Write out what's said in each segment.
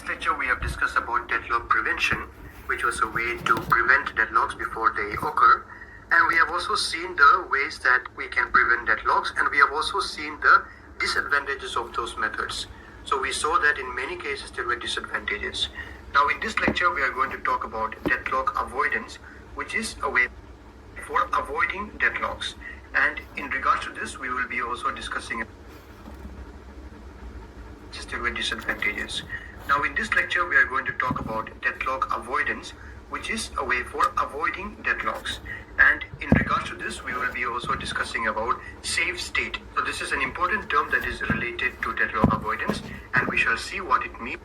previous lecture, we have discussed about deadlock prevention, which was a way to prevent deadlocks before they occur. And we have also seen the ways that we can prevent deadlocks, and we have also seen the disadvantages of those methods. So we saw that in many cases there were disadvantages. Now in this lecture, we are going to talk about deadlock avoidance, which is a way for avoiding deadlocks. And in regards to this, we will be also discussing there were disadvantages. Now in this lecture, we are going to talk about deadlock avoidance, which is a way for avoiding deadlocks. And in regards to this, we will be also discussing about safe state. So this is an important term that is related to deadlock avoidance, and we shall see what it means.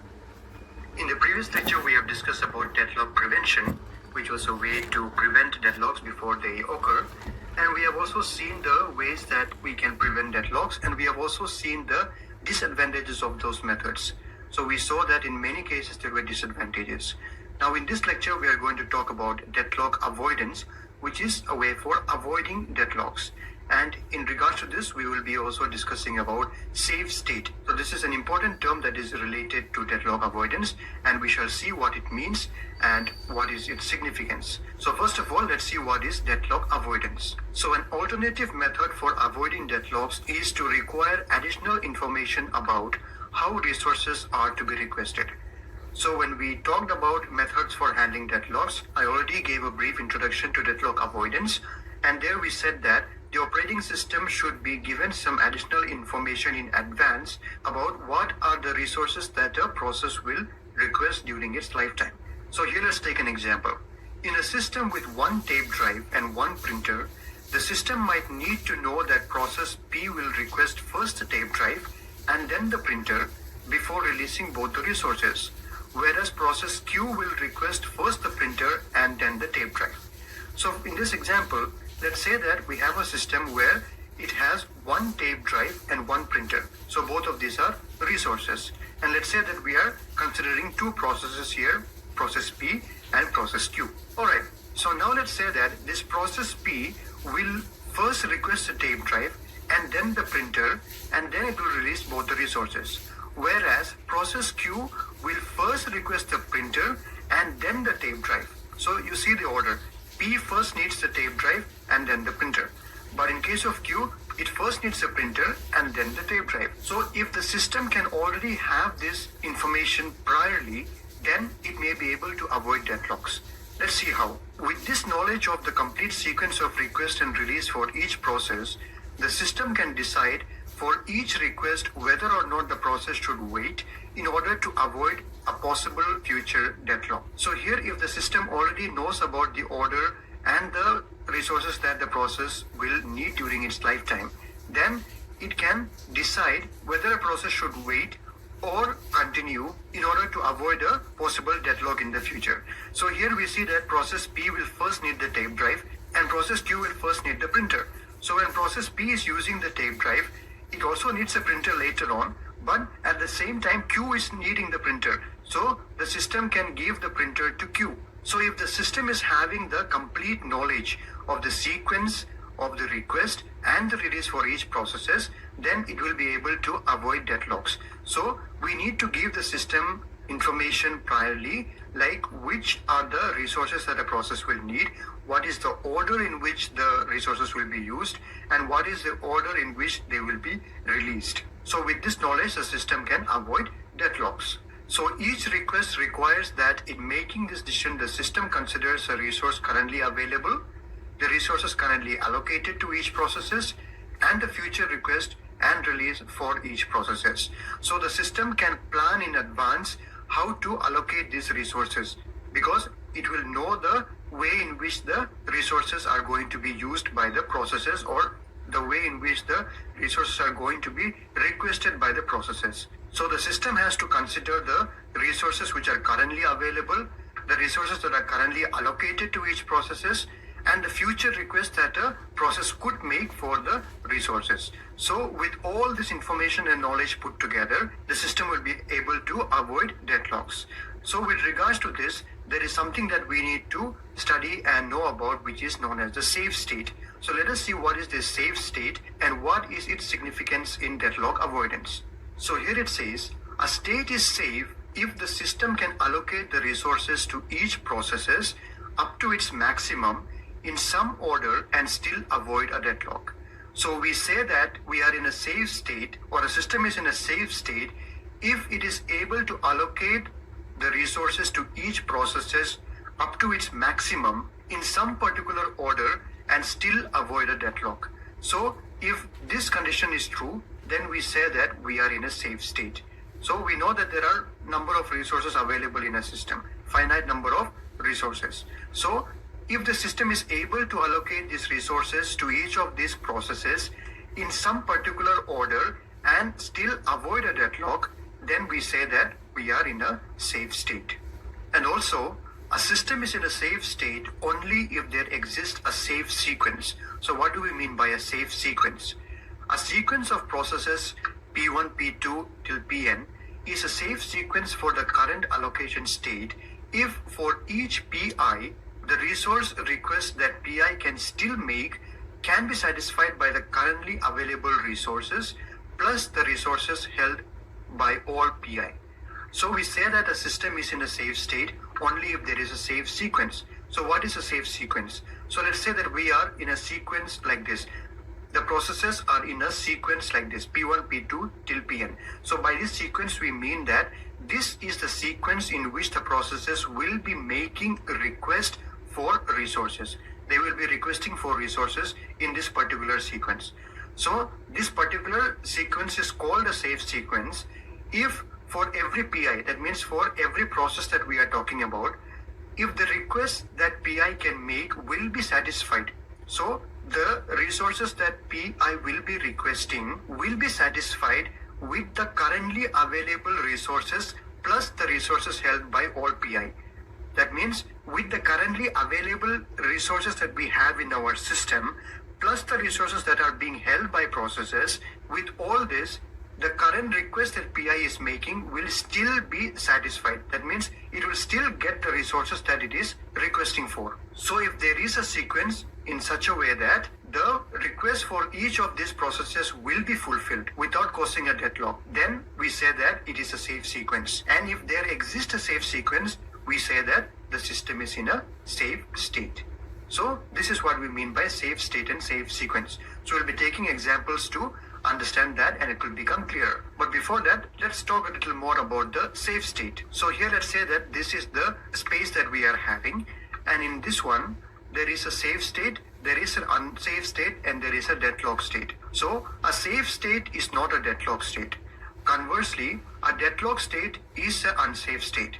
In the previous lecture, we have discussed about deadlock prevention, which was a way to prevent deadlocks before they occur. And we have also seen the ways that we can prevent deadlocks, and we have also seen the disadvantages of those methods. So we saw that in many cases there were disadvantages. Now in this lecture, we are going to talk about deadlock avoidance, which is a way for avoiding deadlocks. And in regards to this, we will be also discussing about safe state. So this is an important term that is related to deadlock avoidance, and we shall see what it means and what is its significance. So first of all, let's see what is deadlock avoidance. So an alternative method for avoiding deadlocks is to require additional information about how resources are to be requested. So when we talked about methods for handling deadlocks, I already gave a brief introduction to deadlock avoidance, and there we said that the operating system should be given some additional information in advance about what are the resources that a process will request during its lifetime. So here let's take an example. In a system with one tape drive and one printer, the system might need to know that process P will request first the tape drive and then the printer before releasing both the resources, whereas process Q will request first the printer and then the tape drive. So in this example, let's say that we have a system where it has one tape drive and one printer. So both of these are resources. And let's say that we are considering two processes here, process P and process Q. Alright, so now let's say that this process P will first request the tape drive and then the printer, and then it will release both the resources. Whereas process Q will first request the printer and then the tape drive. So you see the order. P first needs the tape drive and then the printer. But in case of Q, it first needs the printer and then the tape drive. So if the system can already have this information priorly, then it may be able to avoid deadlocks. Let's see how. With this knowledge of the complete sequence of request and release for each process, the system can decide for each request whether or not the process should wait in order to avoid a possible future deadlock. So here, if the system already knows about the order and the resources that the process will need during its lifetime, then it can decide whether a process should wait or continue in order to avoid a possible deadlock in the future. So here we see that process P will first need the tape drive and process Q will first need the printer. So when process P is using the tape drive, it also needs a printer later on, but at the same time Q is needing the printer. So the system can give the printer to Q. So if the system is having the complete knowledge of the sequence of the request and the release for each processes, then it will be able to avoid deadlocks. So we need to give the system information priorly, like which are the resources that a process will need, what is the order in which the resources will be used, and what is the order in which they will be released. So with this knowledge, the system can avoid deadlocks. So each request requires that in making this decision, the system considers a resource currently available, the resources currently allocated to each processes, and the future request and release for each processes. So the system can plan in advance how to allocate these resources, because it will know the way in which the resources are going to be used by the processes, or the way in which the resources are going to be requested by the processes. So the system has to consider the resources which are currently available, the resources that are currently allocated to each processes, and the future request that a process could make for the resources. So with all this information and knowledge put together, the system will be able to avoid deadlocks. So with regards to this, there is something that we need to study and know about, which is known as the safe state. So let us see what is this safe state and what is its significance in deadlock avoidance. So here it says, a state is safe if the system can allocate the resources to each processes up to its maximum in some order and still avoid a deadlock. So we say that we are in a safe state, or a system is in a safe state if it is able to allocate the resources to each processes up to its maximum in some particular order and still avoid a deadlock. So if this condition is true, then we say that we are in a safe state. So we know that there are number of resources available in a system, finite number of resources. So if the system is able to allocate these resources to each of these processes in some particular order and still avoid a deadlock, then we say that we are in a safe state. And also, a system is in a safe state only if there exists a safe sequence. So what do we mean by a safe sequence? A sequence of processes P1, P2 till Pn is a safe sequence for the current allocation state if for each Pi, the resource request that Pi can still make can be satisfied by the currently available resources plus the resources held by all Pi. So we say that a system is in a safe state only if there is a safe sequence. So what is a safe sequence? So let's say that we are in a sequence like this. The processes are in a sequence like this, P1, P2 till Pn. So by this sequence, we mean that this is the sequence in which the processes will be making a request for resources. They will be requesting for resources in this particular sequence. So this particular sequence is called a safe sequence if for every Pi, that means for every process that we are talking about, if the request that Pi can make will be satisfied. So the resources that Pi will be requesting will be satisfied with the currently available resources plus the resources held by all Pi. That means with the currently available resources that we have in our system plus the resources that are being held by processes, with all this, the current request that Pi is making will still be satisfied. That means it will still get the resources that it is requesting for. So if there is a sequence in such a way that the request for each of these processes will be fulfilled without causing a deadlock, then we say that it is a safe sequence. And if there exists a safe sequence, we say that the system is in a safe state. So this is what we mean by safe state and safe sequence. So we'll be taking examples to understand that and it will become clearer. But before that, let's talk a little more about the safe state. So here let's say that this is the space that we are having, and in this one there is a safe state, there is an unsafe state, and there is a deadlock state. So a safe state is not a deadlock state. Conversely, a deadlock state is an unsafe state.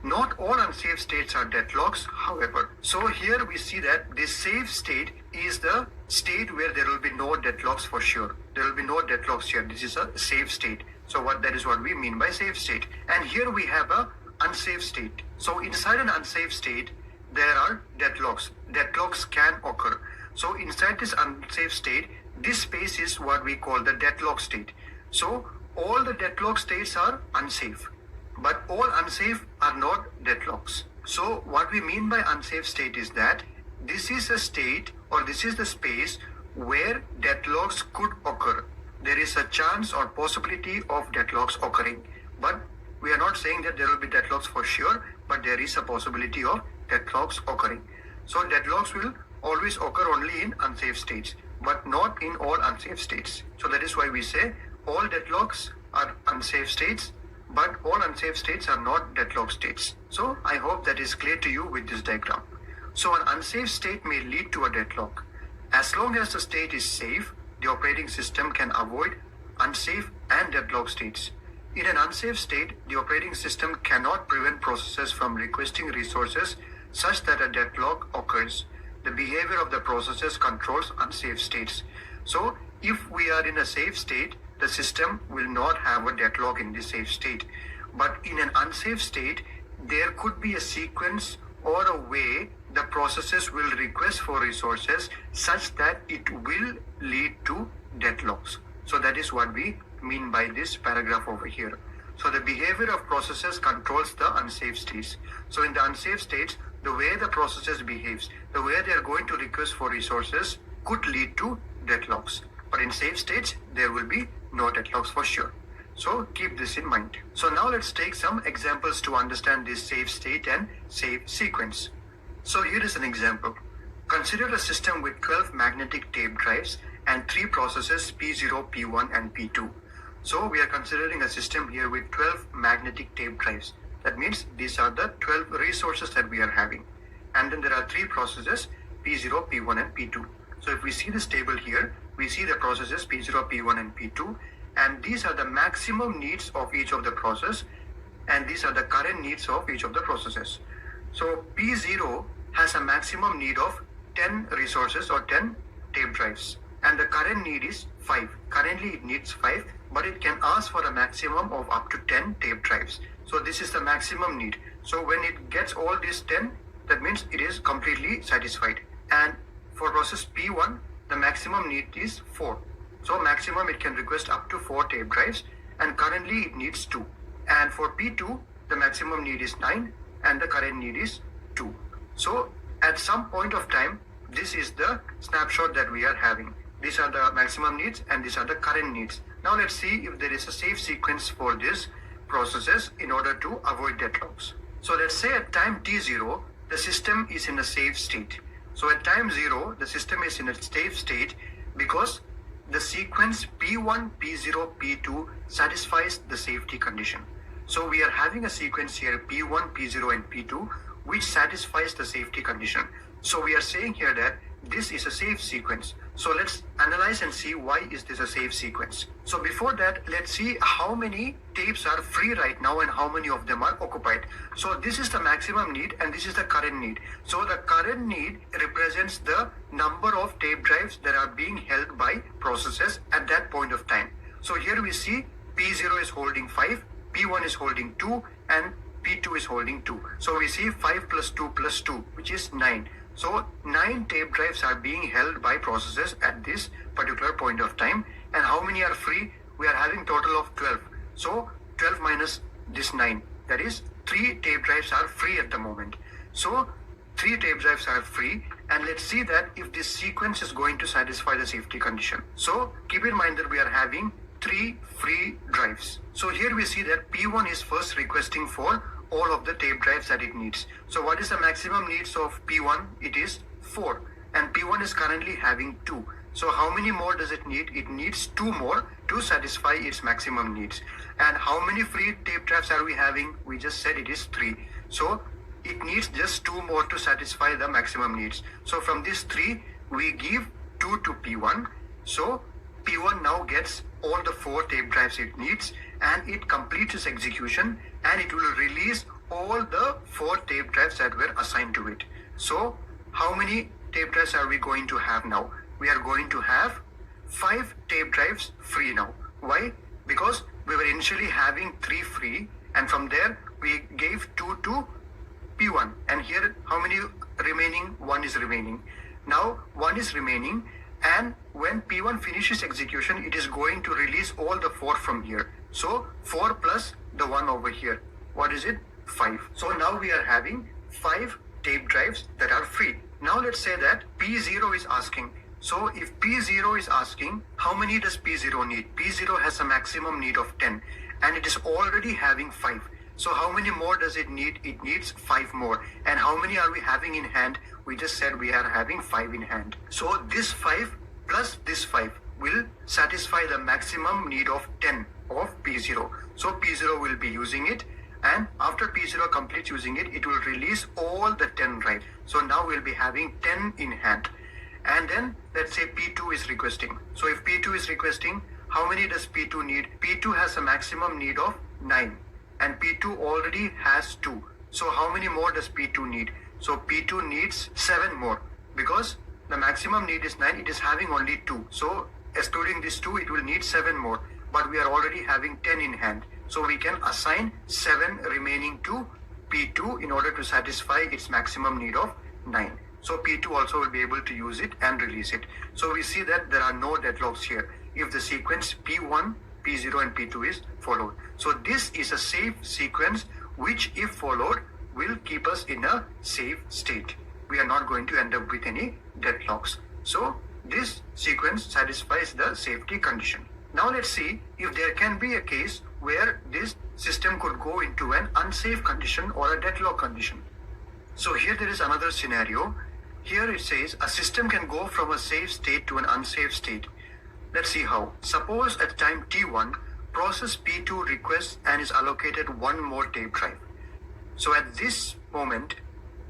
Not all unsafe states are deadlocks, however. So here we see that this safe state is the state where there will be no deadlocks for sure. There will be no deadlocks here. This is a safe state. So that is what we mean by safe state. And here we have a unsafe state. So inside an unsafe state, there are deadlocks. Deadlocks can occur. So inside this unsafe state, this space is what we call the deadlock state. So all the deadlock states are unsafe, but all unsafe are not deadlocks. So what we mean by unsafe state is that this is a state, or this is the space where deadlocks could occur. There is a chance or possibility of deadlocks occurring, but we are not saying that there will be deadlocks for sure, but there is a possibility of deadlocks occurring. So deadlocks will always occur only in unsafe states, but not in all unsafe states. So that is why we say all deadlocks are unsafe states, but all unsafe states are not deadlock states. So I hope that is clear to you with this diagram. So an unsafe state may lead to a deadlock. As long as the state is safe, the operating system can avoid unsafe and deadlock states. In an unsafe state, the operating system cannot prevent processes from requesting resources such that a deadlock occurs. The behavior of the processes controls unsafe states. So if we are in a safe state, the system will not have a deadlock in the safe state. But in an unsafe state, there could be a sequence or a way the processes will request for resources such that it will lead to deadlocks. So that is what we mean by this paragraph over here. So the behavior of processes controls the unsafe states. So in the unsafe states, the way the processes behaves, the way they are going to request for resources could lead to deadlocks. But in safe states, there will be no deadlocks for sure. So keep this in mind. So now let's take some examples to understand this safe state and safe sequence. So here is an example. Consider a system with 12 magnetic tape drives and 3 processes P0, P1 and P2. So we are considering a system here with 12 magnetic tape drives. That means these are the 12 resources that we are having. And then there are 3 processes P0, P1 and P2. So if we see this table here, we see the processes P0, P1 and P2. And these are the maximum needs of each of the process. And these are the current needs of each of the processes. So P0 has a maximum need of 10 resources or 10 tape drives. And the current need is 5. Currently it needs 5, but it can ask for a maximum of up to 10 tape drives. So this is the maximum need. So when it gets all these 10, that means it is completely satisfied. And for process P1, the maximum need is 4. So maximum it can request up to 4 tape drives, and currently it needs 2. And for P2, the maximum need is 9 and the current need is 2. So at some point of time, this is the snapshot that we are having. These are the maximum needs and these are the current needs. Now let's see if there is a safe sequence for these processes in order to avoid deadlocks. So let's say at time t0, the system is in a safe state. So at time 0, the system is in a safe state because the sequence P1, P0, P2 satisfies the safety condition. So we are having a sequence here P1, P0 and P2 which satisfies the safety condition. So we are saying here that this is a safe sequence. So let's analyze and see why is this a safe sequence. So before that, let's see how many tapes are free right now and how many of them are occupied. So this is the maximum need and this is the current need. So the current need represents the number of tape drives that are being held by processes at that point of time. So here we see P0 is holding 5, P1 is holding 2 and P2 is holding 2. So we see 5 plus 2 plus 2, which is 9. So 9 tape drives are being held by processes at this particular point of time. And how many are free? We are having total of 12. So 12 minus this 9, that is 3 tape drives are free at the moment. So 3 tape drives are free, and let's see that if this sequence is going to satisfy the safety condition. So keep in mind that we are having 3 free drives. So here we see that P1 is first requesting for all of the tape drives that it needs. So what is the maximum needs of P1? It is 4, and P1 is currently having 2. So how many more does it need? It needs 2 more to satisfy its maximum needs. And how many free tape drives are we having? We just said it is 3. So it needs just 2 more to satisfy the maximum needs. So from this 3, we give 2 to P1. So P1 now gets all the 4 tape drives it needs, and it completes its execution, and it will release all the 4 tape drives that were assigned to it. So how many tape drives are we going to have now? We are going to have 5 tape drives free now. Why? Because we were initially having 3 free, and from there we gave 2 to P1, and here how many remaining? 1 is remaining. Now 1 is remaining, and when P1 finishes execution, it is going to release all the 4 from here. So 4 plus the 1 over here. What is it? 5. So now we are having 5 tape drives that are free. Now let's say that P0 is asking. So if P0 is asking, how many does P0 need? P0 has a maximum need of 10, and it is already having 5. So how many more does it need? It needs 5 more. And how many are we having in hand? We just said we are having 5 in hand. So this 5 plus this 5 will satisfy the maximum need of 10 of P0. So P0 will be using it, and after P0 completes using it, it will release all the 10 drives. So now we'll be having 10 in hand. And then let's say P2 is requesting. So if P2 is requesting, how many does P2 need? P2 has a maximum need of 9, and P2 already has 2. So how many more does P2 need? So P2 needs 7 more, because the maximum need is 9, it is having only 2. So excluding this 2, it will need 7 more, but we are already having 10 in hand. So we can assign 7 remaining to P2 in order to satisfy its maximum need of 9. So P2 also will be able to use it and release it. So we see that there are no deadlocks here if the sequence P1, P0 and P2 is followed. So this is a safe sequence which, if followed, will keep us in a safe state. We are not going to end up with any deadlocks. So this sequence satisfies the safety condition. Now let's see if there can be a case where this system could go into an unsafe condition or a deadlock condition. So here there is another scenario. Here it says a system can go from a safe state to an unsafe state. Let's see how. Suppose at time t1, process P2 requests and is allocated one more tape drive. So at this moment,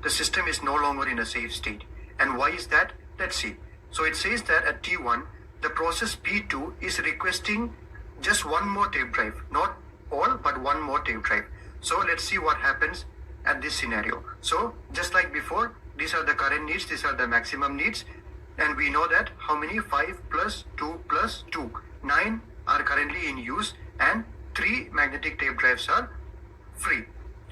the system is no longer in a safe state. And why is that? Let's see. So it says that at T1, the process P2 is requesting just one more tape drive. Not all, but one more tape drive. So let's see what happens at this scenario. So just like before, these are the current needs, these are the maximum needs. And we know that how many? 5 plus 2 plus 2. 9 are currently in use and 3 magnetic tape drives are free.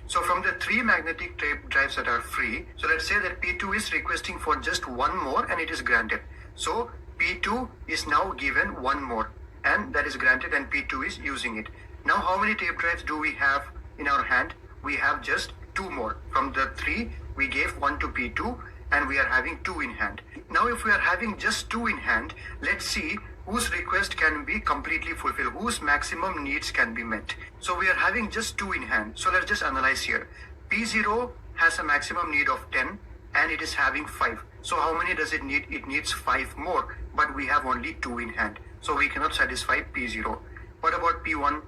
So from the 3 magnetic tape drives that are free, so let's say that P2 is requesting for just one more and it is granted. So P2 is now given one more and that is granted and P2 is using it. Now how many tape drives do we have in our hand? We have just 2 more. From the 3, we gave 1 to P2 and we are having 2 in hand. Now if we are having just 2 in hand, let's see whose request can be completely fulfilled, whose maximum needs can be met. So we are having just 2 in hand. So let's just analyze here. P0 has a maximum need of 10 and it is having 5. So how many does it need? It needs 5 more, but we have only 2 in hand. So we cannot satisfy P0. What about P1?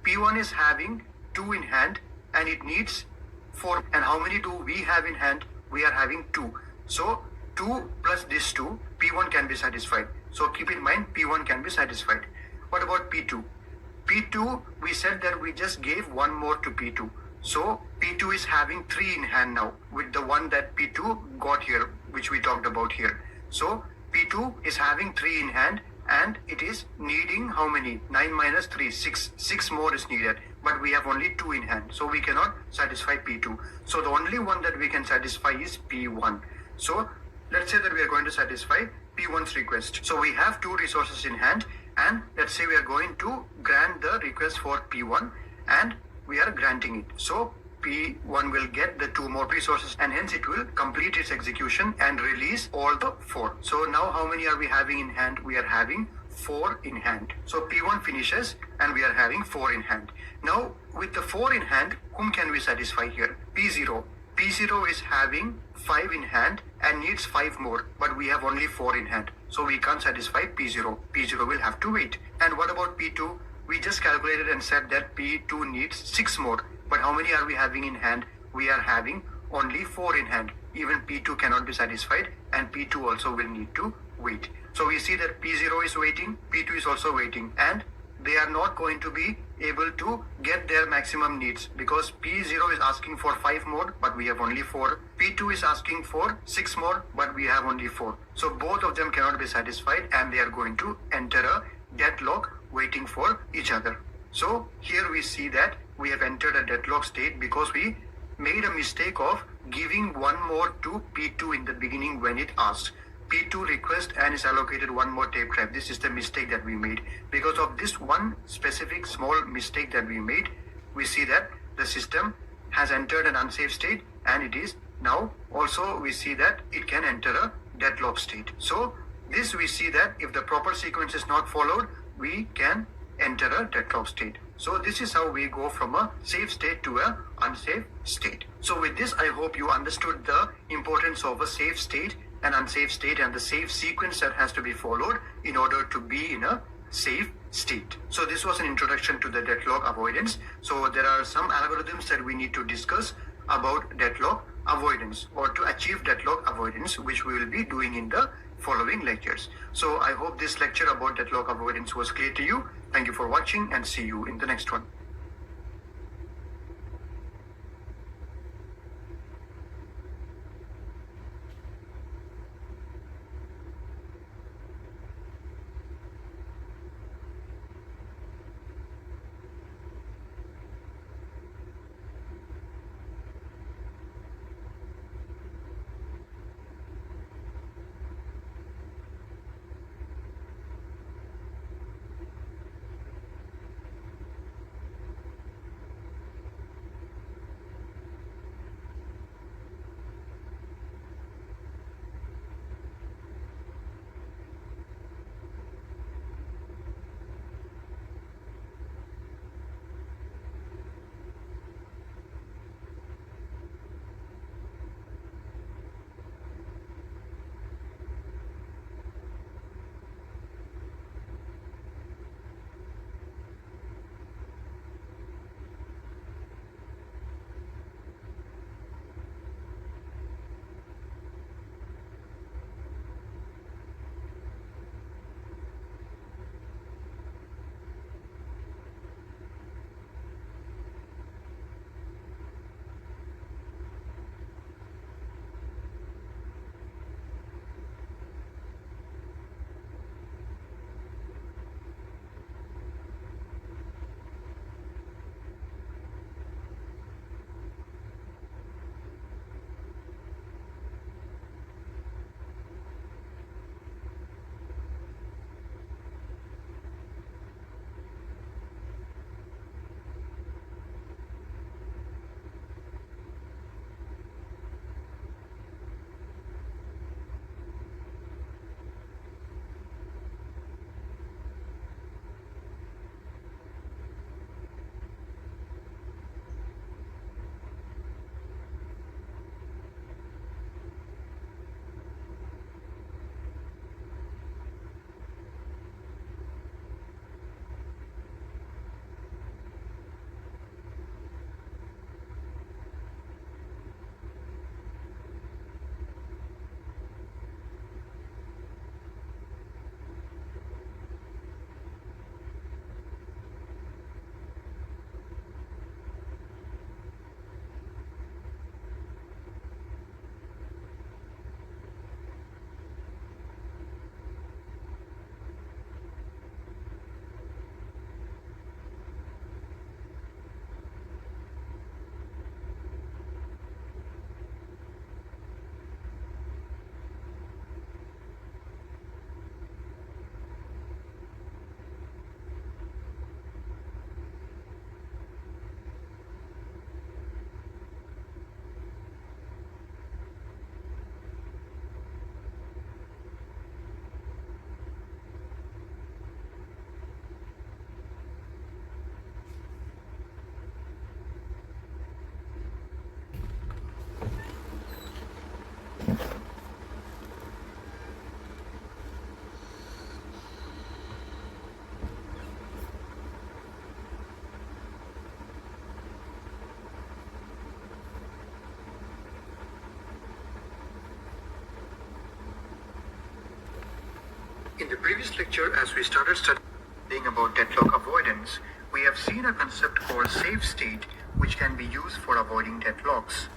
P1 is having 2 in hand and it needs 4. And how many do we have in hand? We are having 2. So 2 plus this 2, P1 can be satisfied. So keep in mind, P1 can be satisfied. What about P2? P2, we said that we just gave one more to P2. So P2 is having 3 in hand now with the one that P2 got here, which we talked about here. So P2 is having 3 in hand and it is needing how many? 9 minus 3, 6. 6 more is needed, but we have only 2 in hand. So we cannot satisfy P2. So the only one that we can satisfy is P1. So let's say that we are going to satisfy P1's request. So we have 2 resources in hand and let's say we are going to grant the request for P1 and we are granting it. So P1 will get the 2 more resources and hence it will complete its execution and release all the 4. So now how many are we having in hand? We are having 4 in hand. So P1 finishes and we are having 4 in hand. Now with the 4 in hand, whom can we satisfy here? P0. P0 is having 5 in hand and needs 5 more, but we have only 4 in hand. So we can't satisfy P0. P0 will have to wait. And what about P2? We just calculated and said that P2 needs 6 more. But how many are we having in hand? We are having only 4 in hand. Even P2 cannot be satisfied and P2 also will need to wait. So we see that P0 is waiting, P2 is also waiting, and they are not going to be able to get their maximum needs because P0 is asking for 5 more, but we have only 4. P2 is asking for 6 more, but we have only 4. So both of them cannot be satisfied and they are going to enter a deadlock waiting for each other. So here we see that we have entered a deadlock state because we made a mistake of giving one more to P2 in the beginning when it asked. P2 request and is allocated one more tape drive. This is the mistake that we made. Because of this one specific small mistake that we made, we see that the system has entered an unsafe state and it is now also we see that it can enter a deadlock state. So this we see that if the proper sequence is not followed, we can enter a deadlock state. So this is how we go from a safe state to a unsafe state. So with this, I hope you understood the importance of a safe state, an unsafe state, and the safe sequence that has to be followed in order to be in a safe state. So this was an introduction to the deadlock avoidance. So there are some algorithms that we need to discuss about deadlock avoidance or to achieve deadlock avoidance, which we will be doing in the following lectures. So I hope this lecture about deadlock avoidance was clear to you. Thank you for watching and see you in the next one. In the previous lecture, as we started studying about deadlock avoidance, we have seen a concept called safe state, which can be used for avoiding deadlocks.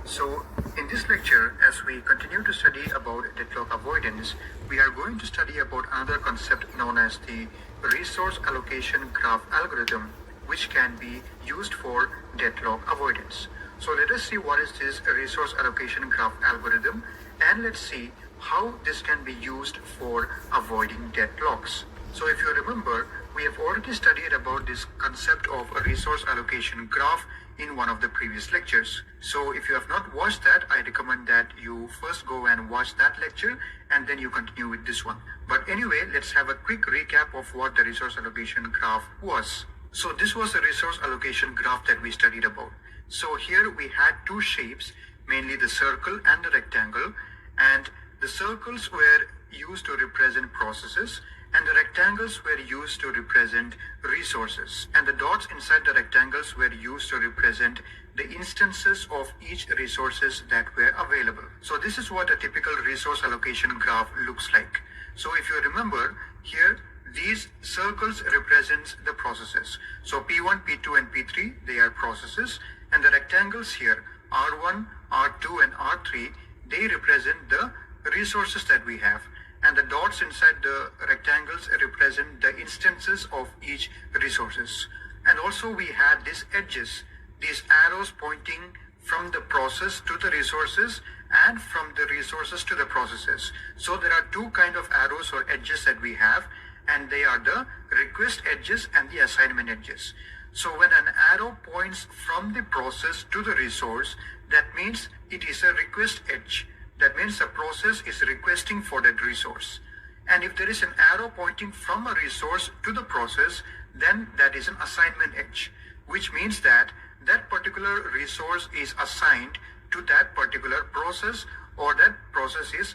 So, in this lecture, as we continue to study about deadlock avoidance, we are going to study about another concept known as the resource allocation graph algorithm, which can be used for deadlock avoidance. So let us see what is this resource allocation graph algorithm, and let's see how this can be used for avoiding deadlocks. So if you remember, we have already studied about this concept of a resource allocation graph in one of the previous lectures. So if you have not watched that, I recommend that you first go and watch that lecture and then you continue with this one. But anyway, let's have a quick recap of what the resource allocation graph was. So this was the resource allocation graph that we studied about. So here we had two shapes, mainly the circle and the rectangle, and the circles were used to represent processes and the rectangles were used to represent resources, and the dots inside the rectangles were used to represent the instances of each resources that were available. So this is what a typical resource allocation graph looks like. So if you remember here, these circles represent the processes. So P1, P2 and P3, they are processes, and the rectangles here, R1, R2 and R3, they represent the resources that we have, and the dots inside the rectangles represent the instances of each resources. And also we had these edges, these arrows pointing from the process to the resources and from the resources to the processes. So there are two kind of arrows or edges that we have, and they are the request edges and the assignment edges. So when an arrow points from the process to the resource, that means it is a request edge. That means the process is requesting for that resource. And if there is an arrow pointing from a resource to the process, then that is an assignment edge, which means that that particular resource is assigned to that particular process, or that process is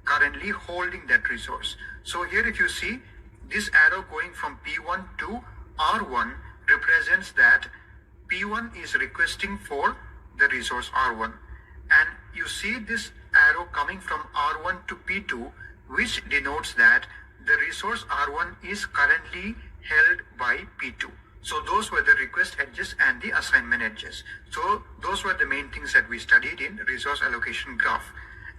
currently holding that resource. So here if you see, this arrow going from P1 to R1 represents that P1 is requesting for the resource R1. And you see this arrow coming from R1 to P2, which denotes that the resource R1 is currently held by P2. So those were the request edges and the assignment edges. So those were the main things that we studied in resource allocation graph.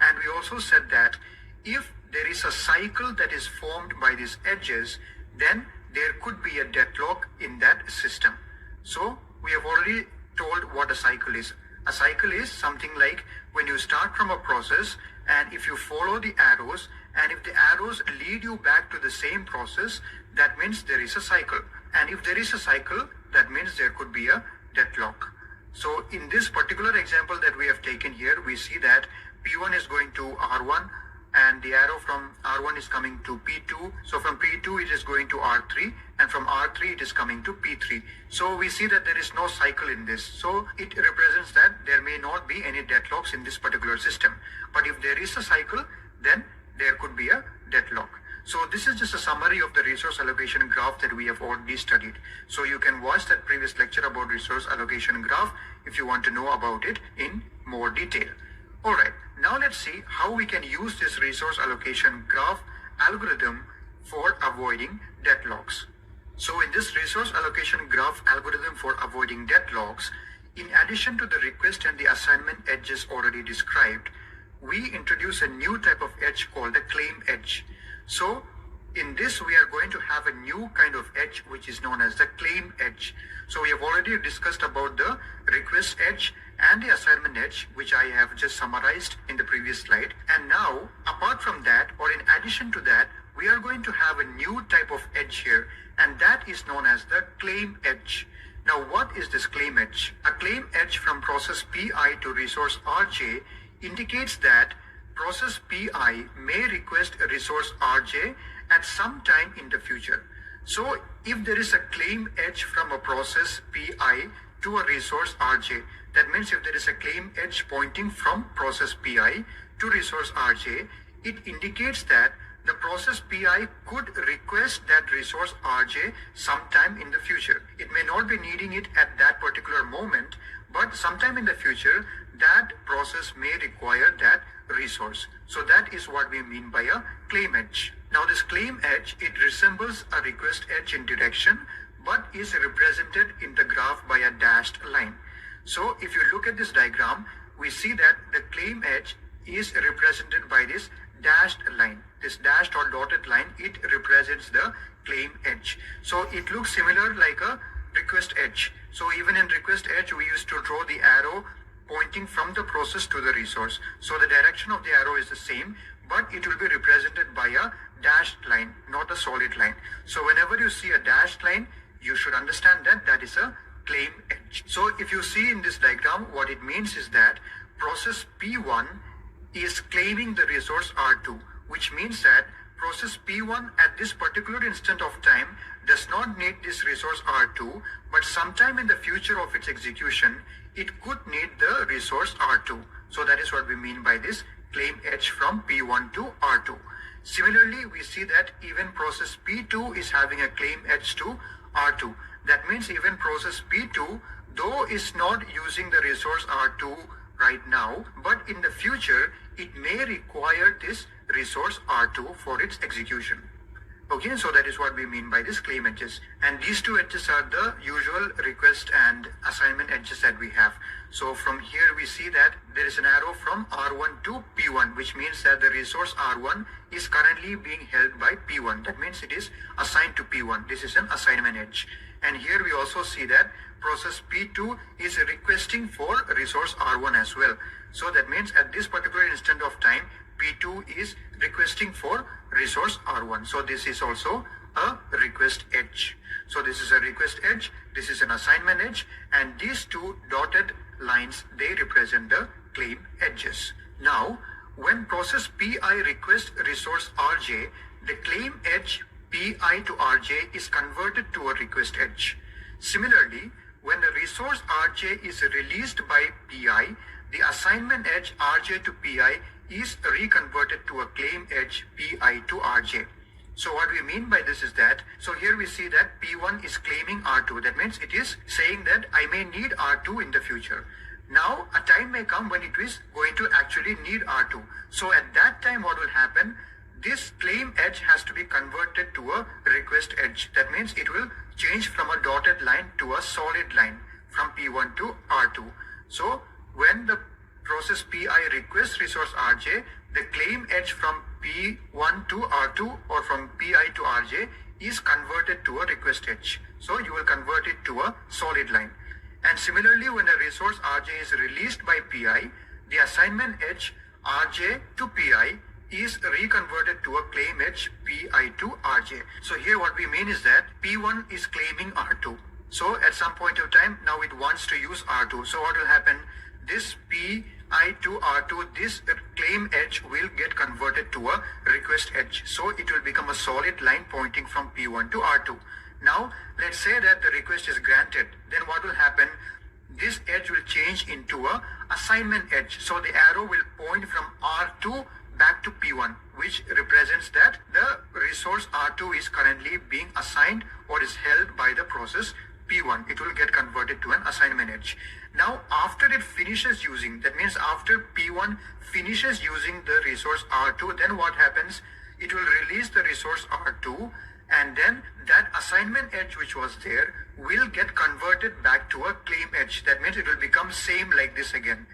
And we also said that if there is a cycle that is formed by these edges, then there could be a deadlock in that system. So we have already told what a cycle is. A cycle is something like when you start from a process, and if you follow the arrows, and if the arrows lead you back to the same process, that means there is a cycle. And if there is a cycle, that means there could be a deadlock. So in this particular example that we have taken here, we see that P1 is going to R1, and the arrow from R1 is coming to P2. So from P2 it is going to R3, and from R3 it is coming to P3. So we see that there is no cycle in this. So it represents that there may not be any deadlocks in this particular system. But if there is a cycle, then there could be a deadlock. So this is just a summary of the resource allocation graph that we have already studied. So you can watch that previous lecture about resource allocation graph if you want to know about it in more detail. Alright, now let's see how we can use this resource allocation graph algorithm for avoiding deadlocks. So in this resource allocation graph algorithm for avoiding deadlocks, in addition to the request and the assignment edges already described, we introduce a new type of edge called the claim edge. So in this we are going to have a new kind of edge which is known as the claim edge. So we have already discussed about the request edge and the assignment edge, which I have just summarized in the previous slide. And now, apart from that, or in addition to that, we are going to have a new type of edge here, and that is known as the claim edge. Now, what is this claim edge? A claim edge from process PI to resource RJ indicates that process PI may request a resource RJ at some time in the future. So, if there is a claim edge from a process PI to a resource RJ, that means if there is a claim edge pointing from process PI to resource RJ, it indicates that the process PI could request that resource RJ sometime in the future. It may not be needing it at that particular moment, but sometime in the future, that process may require that resource. So that is what we mean by a claim edge. Now this claim edge, it resembles a request edge in direction, but is represented in the graph by a dashed line. So if you look at this diagram, we see that the claim edge is represented by this dashed line. This dashed or dotted line, it represents the claim edge. So it looks similar like a request edge. So even in request edge, we used to draw the arrow pointing from the process to the resource. So the direction of the arrow is the same, but it will be represented by a dashed line, not a solid line. So whenever you see a dashed line, you should understand that that is a claim edge. So if you see in this diagram, what it means is that process P1 is claiming the resource R2, which means that process P1 at this particular instant of time does not need this resource R2, but sometime in the future of its execution, it could need the resource R2. So that is what we mean by this claim edge from P1 to R2. Similarly, we see that even process P2 is having a claim edge to R2. That means even process P2, though is not using the resource R2 right now, but in the future, it may require this resource R2 for its execution. Okay, so that is what we mean by this claim edges. And these two edges are the usual request and assignment edges that we have. So from here we see that there is an arrow from R1 to P1, which means that the resource R1 is currently being held by P1. That means it is assigned to P1. This is an assignment edge. And here we also see that process P2 is requesting for resource R1 as well. So that means at this particular instant of time, P2 is requesting for resource R1. So this is also a request edge. So this is a request edge, this is an assignment edge, and these two dotted lines, they represent the claim edges. Now, when process PI requests resource RJ, the claim edge PI to RJ is converted to a request edge. Similarly, when the resource RJ is released by PI, the assignment edge RJ to PI is reconverted to a claim edge PI to RJ. So what we mean by this is that, so here we see that P1 is claiming R2. That means it is saying that I may need R2 in the future. Now a time may come when it is going to actually need R2. So at that time what will happen? This claim edge has to be converted to a request edge. That means it will change from a dotted line to a solid line from P1 to R2. So when the process PI requests resource RJ, the claim edge from P1 to R2 or from PI to RJ is converted to a request edge. So you will convert it to a solid line. And similarly, when a resource RJ is released by PI, the assignment edge RJ to PI is reconverted to a claim edge PI to RJ. So here what we mean is that P1 is claiming R2. So at some point of time, now it wants to use R2. So what will happen? This PI to R2, this claim edge will get converted to a request edge. So it will become a solid line pointing from P1 to R2. Now, let's say that the request is granted. Then what will happen? This edge will change into a assignment edge. So the arrow will point from R2 back to P1, which represents that the resource R2 is currently being assigned or is held by the process P1. It will get converted to an assignment edge. Now, after it finishes using, that means after P1 finishes using the resource R2, then what happens? It will release the resource R2, and then that assignment edge which was there will get converted back to a claim edge. That means it will become same like this again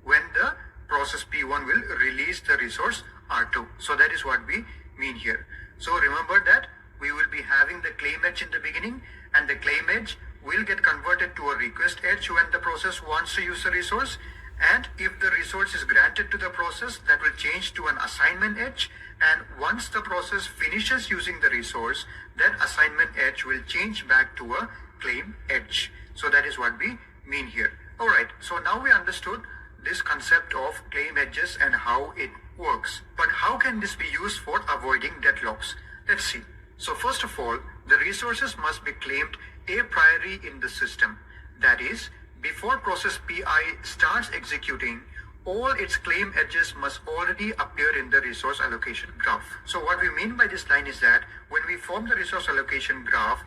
when the process P1 will release the resource R2. So that is what we mean here. So remember that we will be having the claim edge in the beginning, and the claim edge will get converted to a request edge when the process wants to use the resource. And if the resource is granted to the process, that will change to an assignment edge. And once the process finishes using the resource, that assignment edge will change back to a claim edge. So that is what we mean here. Alright, so now we understood this concept of claim edges and how it works. But how can this be used for avoiding deadlocks? Let's see. So first of all, the resources must be claimed a priori in the system. That is, before process PI starts executing, all its claim edges must already appear in the resource allocation graph. So what we mean by this line is that when we form the resource allocation graph,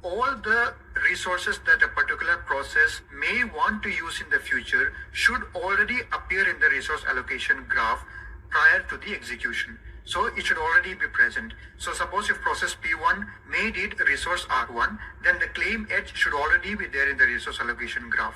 all the resources that a particular process may want to use in the future should already appear in the resource allocation graph prior to the execution. So it should already be present. So suppose if process P1 made it resource R1, then the claim edge should already be there in the resource allocation graph.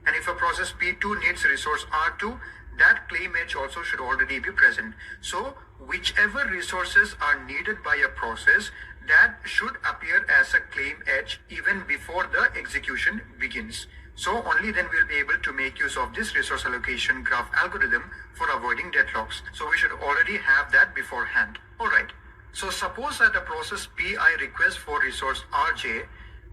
And if a process P2 needs resource R2, that claim edge also should already be present. So whichever resources are needed by a process, that should appear as a claim edge even before the execution begins. So only then we'll be able to make use of this resource allocation graph algorithm for avoiding deadlocks. So we should already have that beforehand. Alright. So suppose that a process Pi requests for resource Rj,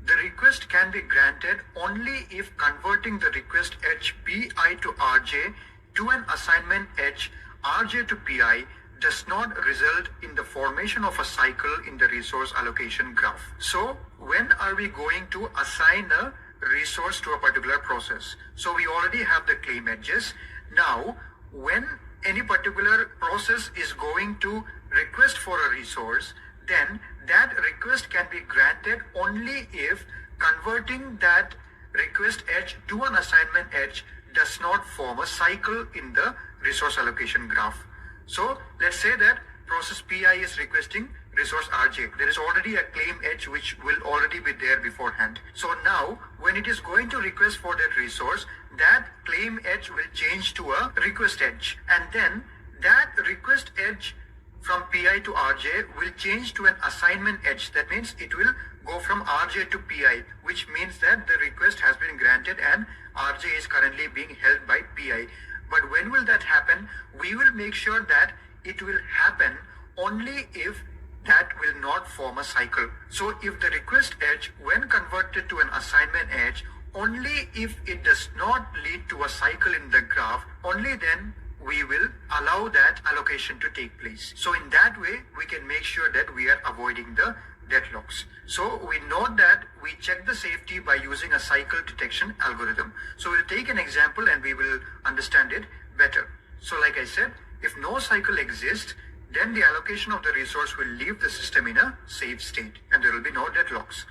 the request can be granted only if converting the request edge Pi to Rj to an assignment edge Rj to Pi does not result in the formation of a cycle in the resource allocation graph. So when are we going to assign a resource to a particular process? So we already have the claim edges. Now, when any particular process is going to request for a resource, then that request can be granted only if converting that request edge to an assignment edge does not form a cycle in the resource allocation graph. So let's say that process Pi is requesting resource Rj. There is already a claim edge which will already be there beforehand. So now when it is going to request for that resource, that claim edge will change to a request edge. And then that request edge from Pi to Rj will change to an assignment edge. That means it will go from Rj to Pi, which means that the request has been granted and Rj is currently being held by Pi. But when will that happen? We will make sure that it will happen only if that will not form a cycle. So if the request edge, when converted to an assignment edge, only if it does not lead to a cycle in the graph, only then we will allow that allocation to take place. So in that way, we can make sure that we are avoiding the deadlocks. So we note that we check the safety by using a cycle detection algorithm. So we'll take an example and we will understand it better. So like I said, if no cycle exists, then the allocation of the resource will leave the system in a safe state and there will be no deadlocks.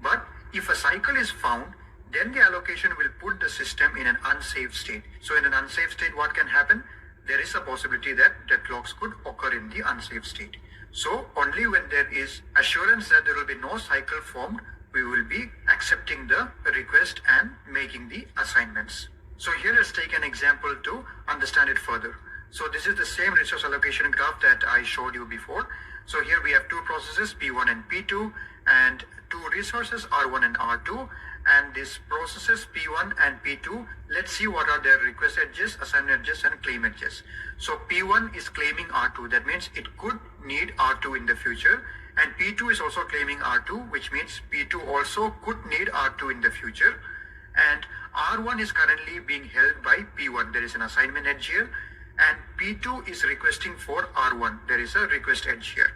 But if a cycle is found, then the allocation will put the system in an unsafe state. So in an unsafe state, what can happen? There is a possibility that deadlocks could occur in the unsafe state. So only when there is assurance that there will be no cycle formed, we will be accepting the request and making the assignments. So here let's take an example to understand it further. So this is the same resource allocation graph that I showed you before. So here we have two processes, P1 and P2, and two resources, R1 and R2. And these processes P1 and P2, let's see what are their request edges, assignment edges, and claim edges. So P1 is claiming R2. That means it could need R2 in the future. And P2 is also claiming R2, which means P2 also could need R2 in the future. And R1 is currently being held by P1. There is an assignment edge here. And P2 is requesting for R1. There is a request edge here.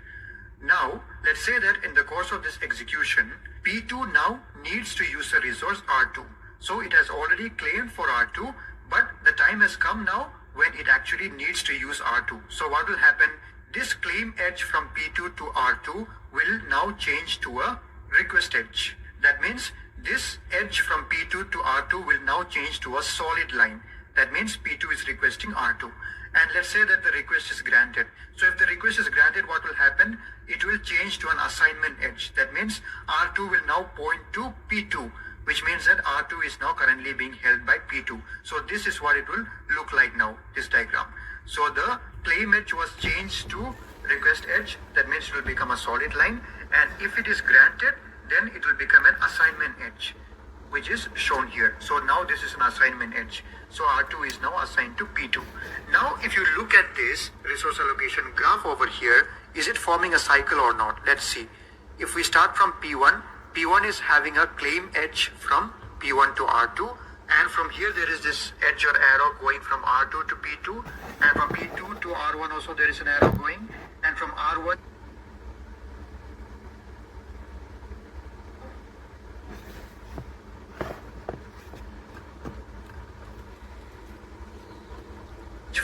Now, let's say that in the course of this execution, P2 now needs to use a resource R2. So it has already claimed for R2, but the time has come now when it actually needs to use R2. So what will happen? This claim edge from P2 to R2 will now change to a request edge. That means this edge from P2 to R2 will now change to a solid line. That means P2 is requesting R2. And let's say that the request is granted. So if the request is granted, what will happen? It will change to an assignment edge. That means R2 will now point to P2, which means that R2 is now currently being held by P2. So this is what it will look like now, this diagram. So the claim edge was changed to request edge. That means it will become a solid line. And if it is granted, then it will become an assignment edge, which is shown here. So now this is an assignment edge. So R2 is now assigned to P2. Now if you look at this resource allocation graph over here, is it forming a cycle or not? Let's see. If we start from P1, P1 is having a claim edge from P1 to R2. And from here there is this edge or arrow going from R2 to P2. And from P2 to R1 also there is an arrow going. And from R1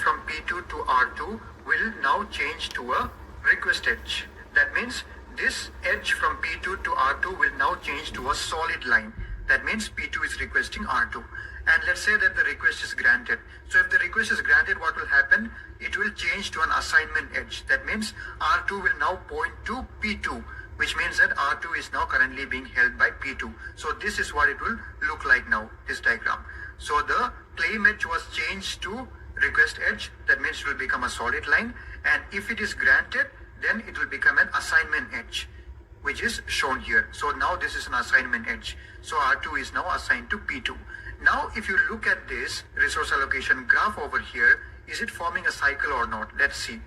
from P2 to R2 will now change to a request edge. That means this edge from P2 to R2 will now change to a solid line. That means P2 is requesting R2. And let's say that the request is granted. So if the request is granted, what will happen? It will change to an assignment edge. That means R2 will now point to P2, which means that R2 is now currently being held by P2. So this is what it will look like now, this diagram. So the claim edge was changed to request edge. That means it will become a solid line. And if it is granted, then it will become an assignment edge, which is shown here. So now this is an assignment edge. So R2 is now assigned to P2. Now, if you look at this resource allocation graph over here, is it forming a cycle or not? Let's see.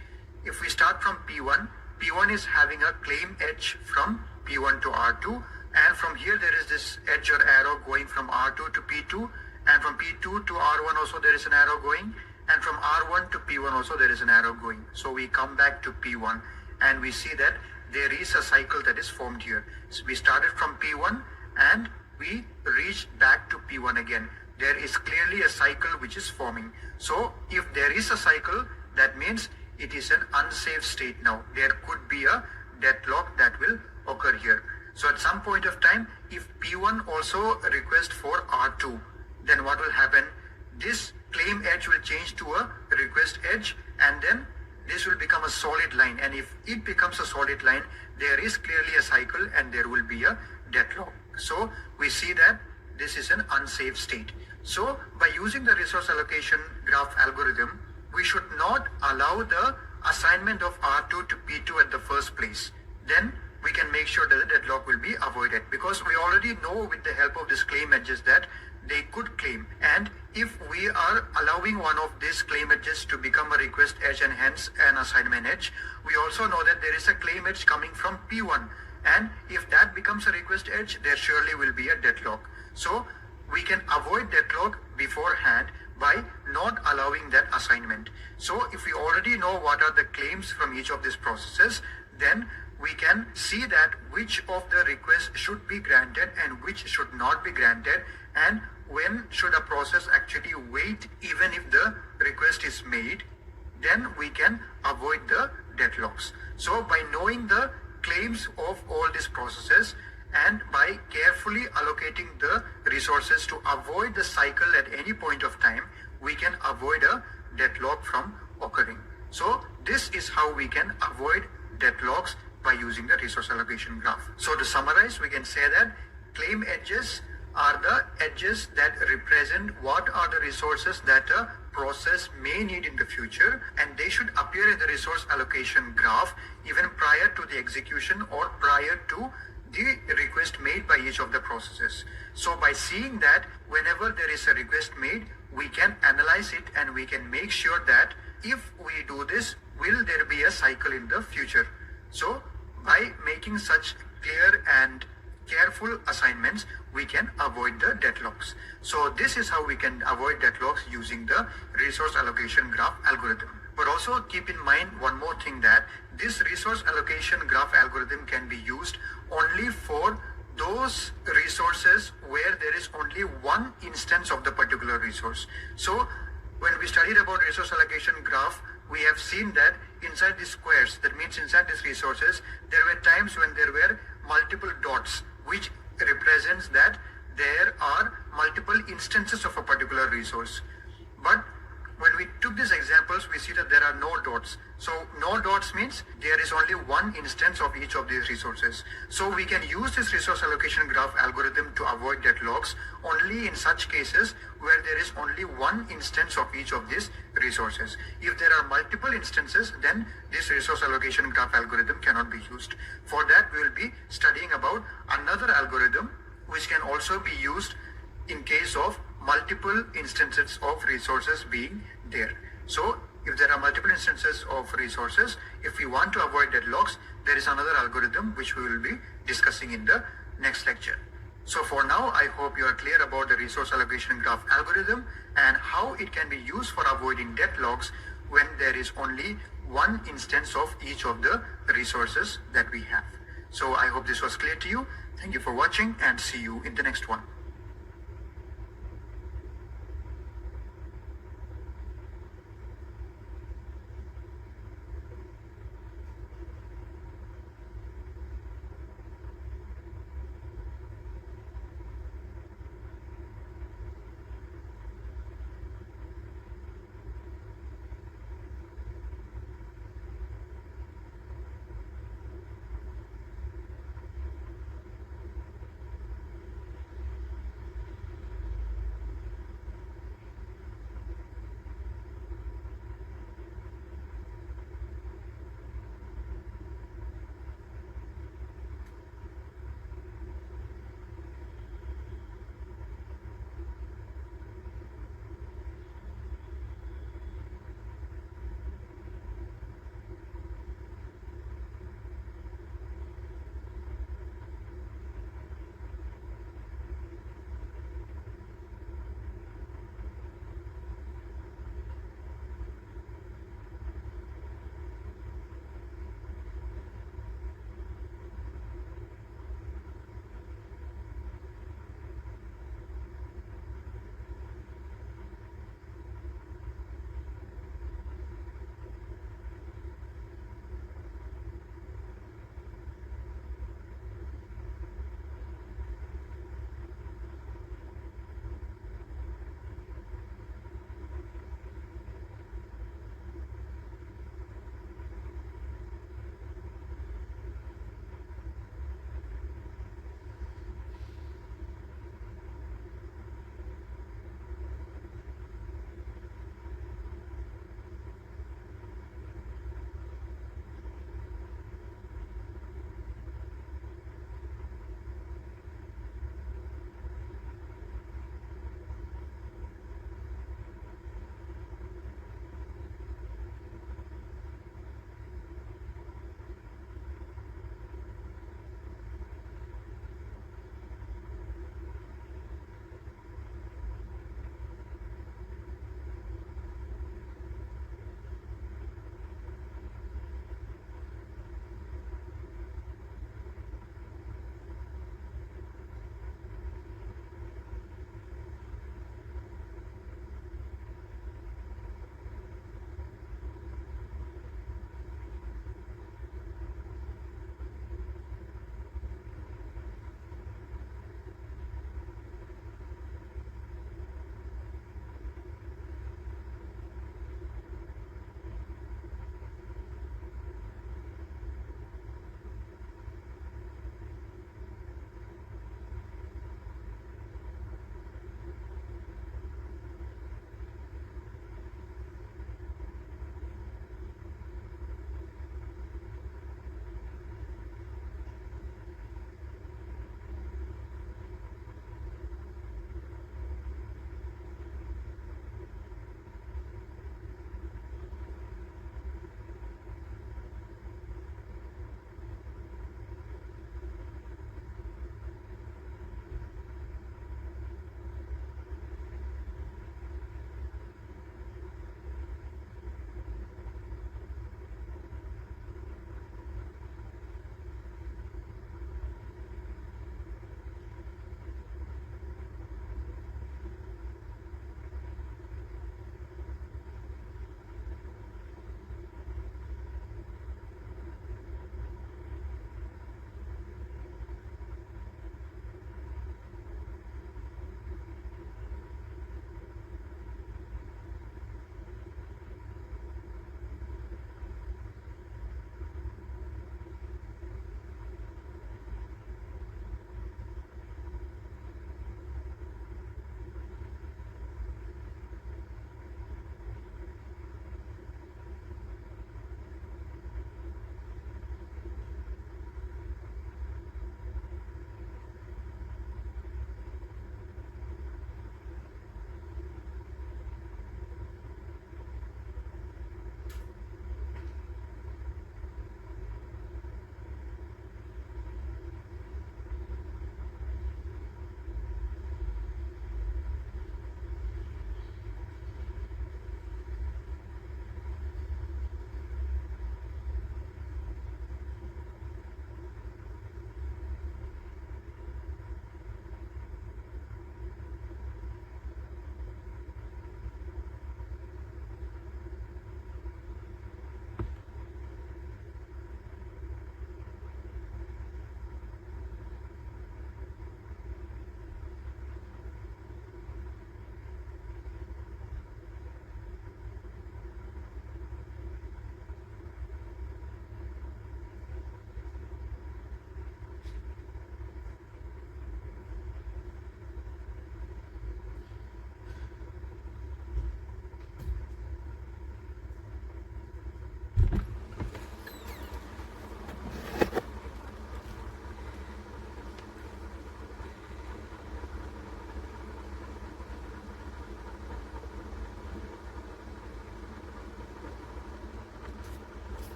If we start from P1, P1 is having a claim edge from P1 to R2. And from here, there is this edge or arrow going from R2 to P2. And from P2 to R1 also there is an arrow going. And from R1 to P1 also there is an arrow going. So we come back to P1 and we see that there is a cycle that is formed here. So we started from P1 and we reached back to P1 again. There is clearly a cycle which is forming. So if there is a cycle, that means it is an unsafe state now. There could be a deadlock that will occur here. So at some point of time, if P1 also requests for R2, then what will happen? This claim edge will change to a request edge, and then this will become a solid line. And if it becomes a solid line, there is clearly a cycle and there will be a deadlock. So we see that this is an unsafe state. So by using the resource allocation graph algorithm, we should not allow the assignment of R2 to P2 at the first place. Then we can make sure that the deadlock will be avoided, because we already know with the help of these claim edges that they could claim. And if we are allowing one of these claim edges to become a request edge and hence an assignment edge, we also know that there is a claim edge coming from P1. And if that becomes a request edge, there surely will be a deadlock. So we can avoid deadlock beforehand by not allowing that assignment. So if we already know what are the claims from each of these processes, then we can see that which of the requests should be granted and which should not be granted, and when should a process actually wait even if the request is made. Then we can avoid the deadlocks. So by knowing the claims of all these processes and by carefully allocating the resources to avoid the cycle at any point of time, we can avoid a deadlock from occurring. So this is how we can avoid deadlocks by using the resource allocation graph. So to summarize, we can say that claim edges are the edges that represent what are the resources that a process may need in the future, and they should appear in the resource allocation graph even prior to the execution or prior to the request made by each of the processes. So by seeing that whenever there is a request made, we can analyze it and we can make sure that if we do this, will there be a cycle in the future? So by making such clear and careful assignments, we can avoid the deadlocks. So this is how we can avoid deadlocks using the resource allocation graph algorithm. But also keep in mind one more thing, that this resource allocation graph algorithm can be used only for those resources where there is only one instance of the particular resource. So when we studied about resource allocation graph, we have seen that inside these squares, that means inside these resources, there were times when there were multiple dots, which represents that there are multiple instances of a particular resource. But when we took these examples, we see that there are no dots. So no dots means there is only one instance of each of these resources. So we can use this resource allocation graph algorithm to avoid deadlocks only in such cases where there is only one instance of each of these resources. If there are multiple instances, then this resource allocation graph algorithm cannot be used. For that, we will be studying about another algorithm which can also be used in case of multiple instances of resources being there. So if there are multiple instances of resources, if we want to avoid deadlocks, there is another algorithm which we will be discussing in the next lecture. So for now, I hope you are clear about the resource allocation graph algorithm and how it can be used for avoiding deadlocks when there is only one instance of each of the resources that we have. So I hope this was clear to you. Thank you for watching and see you in the next one.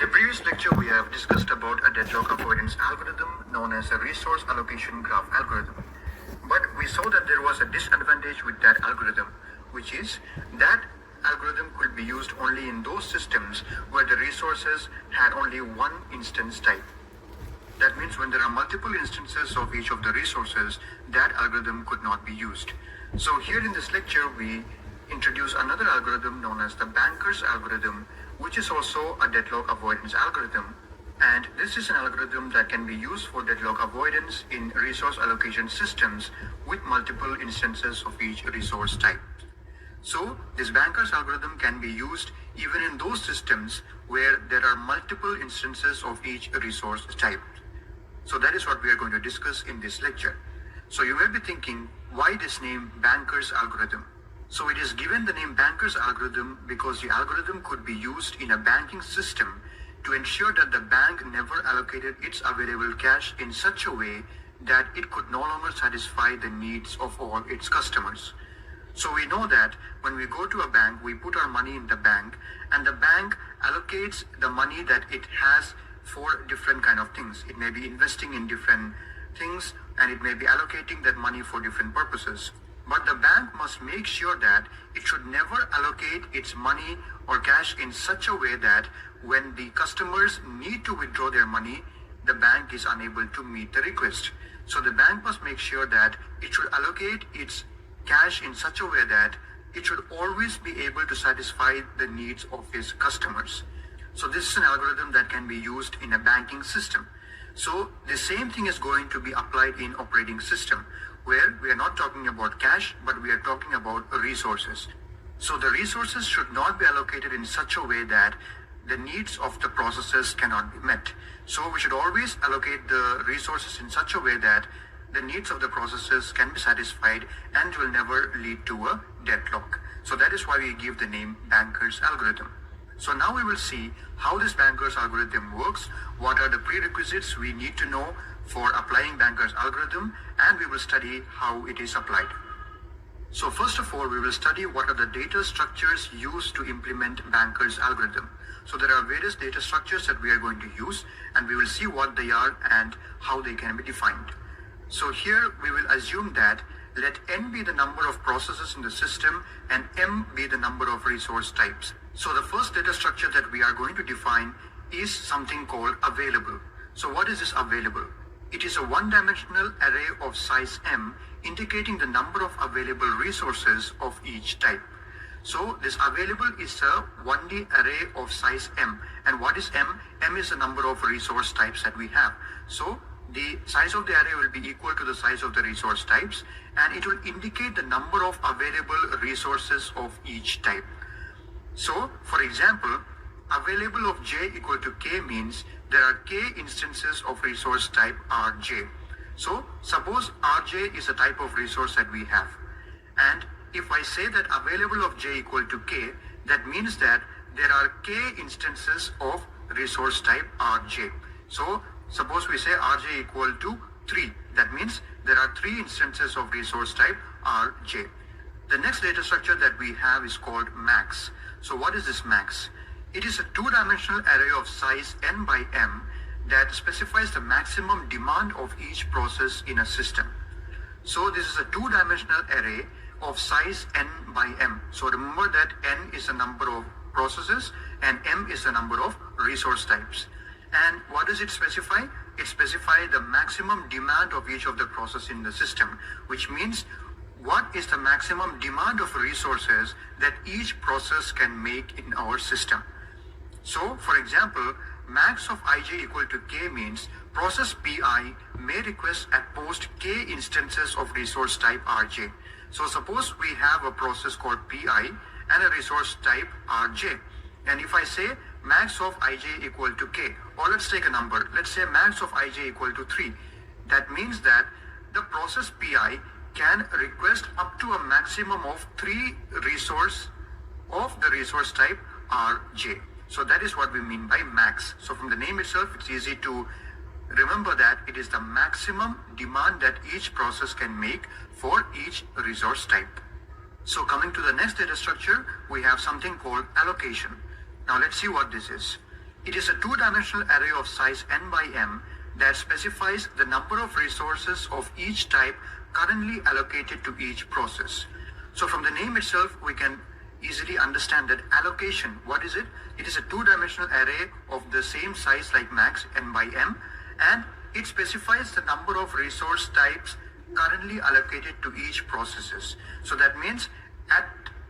the previous lecture, we have discussed about a deadlock avoidance algorithm known as a resource allocation graph algorithm. But we saw that there was a disadvantage with that algorithm, which is that algorithm could be used only in those systems where the resources had only one instance type. That means when there are multiple instances of each of the resources, that algorithm could not be used. So here in this lecture, we introduce another algorithm known as the banker's algorithm, which is also a deadlock avoidance algorithm. And this is an algorithm that can be used for deadlock avoidance in resource allocation systems with multiple instances of each resource type. So this banker's algorithm can be used even in those systems where there are multiple instances of each resource type. So that is what we are going to discuss in this lecture. So you may be thinking, why this name banker's algorithm? So it is given the name banker's algorithm because the algorithm could be used in a banking system to ensure that the bank never allocated its available cash in such a way that it could no longer satisfy the needs of all its customers. So we know that when we go to a bank, we put our money in the bank and the bank allocates the money that it has for different kind of things. It may be investing in different things and it may be allocating that money for different purposes. But the bank must make sure that it should never allocate its money or cash in such a way that when the customers need to withdraw their money, the bank is unable to meet the request. So the bank must make sure that it should allocate its cash in such a way that it should always be able to satisfy the needs of its customers. So this is an algorithm that can be used in a banking system. So the same thing is going to be applied in operating system, where we are not talking about cash, but we are talking about resources. So the resources should not be allocated in such a way that the needs of the processes cannot be met. So we should always allocate the resources in such a way that the needs of the processes can be satisfied and will never lead to a deadlock. So that is why we give the name banker's algorithm. So now we will see how this banker's algorithm works, what are the prerequisites we need to know for applying banker's algorithm, and we will study how it is applied. So first of all, we will study what are the data structures used to implement banker's algorithm. So there are various data structures that we are going to use, and we will see what they are and how they can be defined. So here we will assume that let n be the number of processes in the system and m be the number of resource types. So the first data structure that we are going to define is something called available. So what is this available? It is a one-dimensional array of size m indicating the number of available resources of each type. So this available is a 1D array of size m. And what is m? M is the number of resource types that we have. So the size of the array will be equal to the size of the resource types, and it will indicate the number of available resources of each type. So, for example, available of j equal to k means there are k instances of resource type rj. So, suppose rj is a type of resource that we have. And if I say that available of j equal to k, that means that there are k instances of resource type rj. So, suppose we say rj equal to 3. That means there are 3 instances of resource type rj. The next data structure that we have is called max. So what is this max? It is a 2-dimensional array of size n by m that specifies the maximum demand of each process in a system. So this is a 2-dimensional array of size n by m. So remember that n is the number of processes and m is the number of resource types. And what does it specify? It specifies the maximum demand of each of the process in the system, which means what is the maximum demand of resources that each process can make in our system. So, for example, max of ij equal to k means process pi may request at post k instances of resource type rj. So suppose we have a process called pi and a resource type rj. And if I say max of ij equal to k, or let's take a number, let's say max of ij equal to 3, that means that the process pi can request up to a maximum of 3 resource of the resource type rj. So that is what we mean by max. So from the name itself, it's easy to remember that it is the maximum demand that each process can make for each resource type. So coming to the next data structure, we have something called allocation. Now let's see what this is. It is a two-dimensional array of size n by m that specifies the number of resources of each type currently allocated to each process. So from the name itself, we can easily understand that allocation, what is it? It is a two-dimensional array of the same size like max n by m, and it specifies the number of resource types currently allocated to each processes. So that means at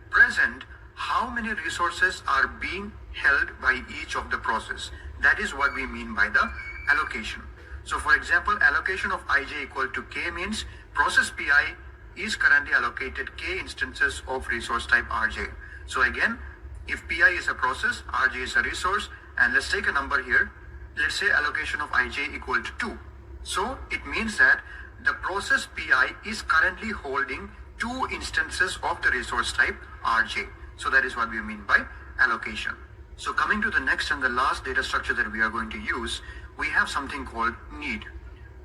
present, how many resources are being held by each of the process. That is what we mean by the allocation. So for example, allocation of ij equal to k means process pi is currently allocated k instances of resource type rj. So again, if pi is a process, rj is a resource, and let's take a number here. Let's say allocation of ij equal to 2. So it means that the process pi is currently holding 2 instances of the resource type rj. So that is what we mean by allocation. So coming to the next and the last data structure that we are going to use, we have something called need.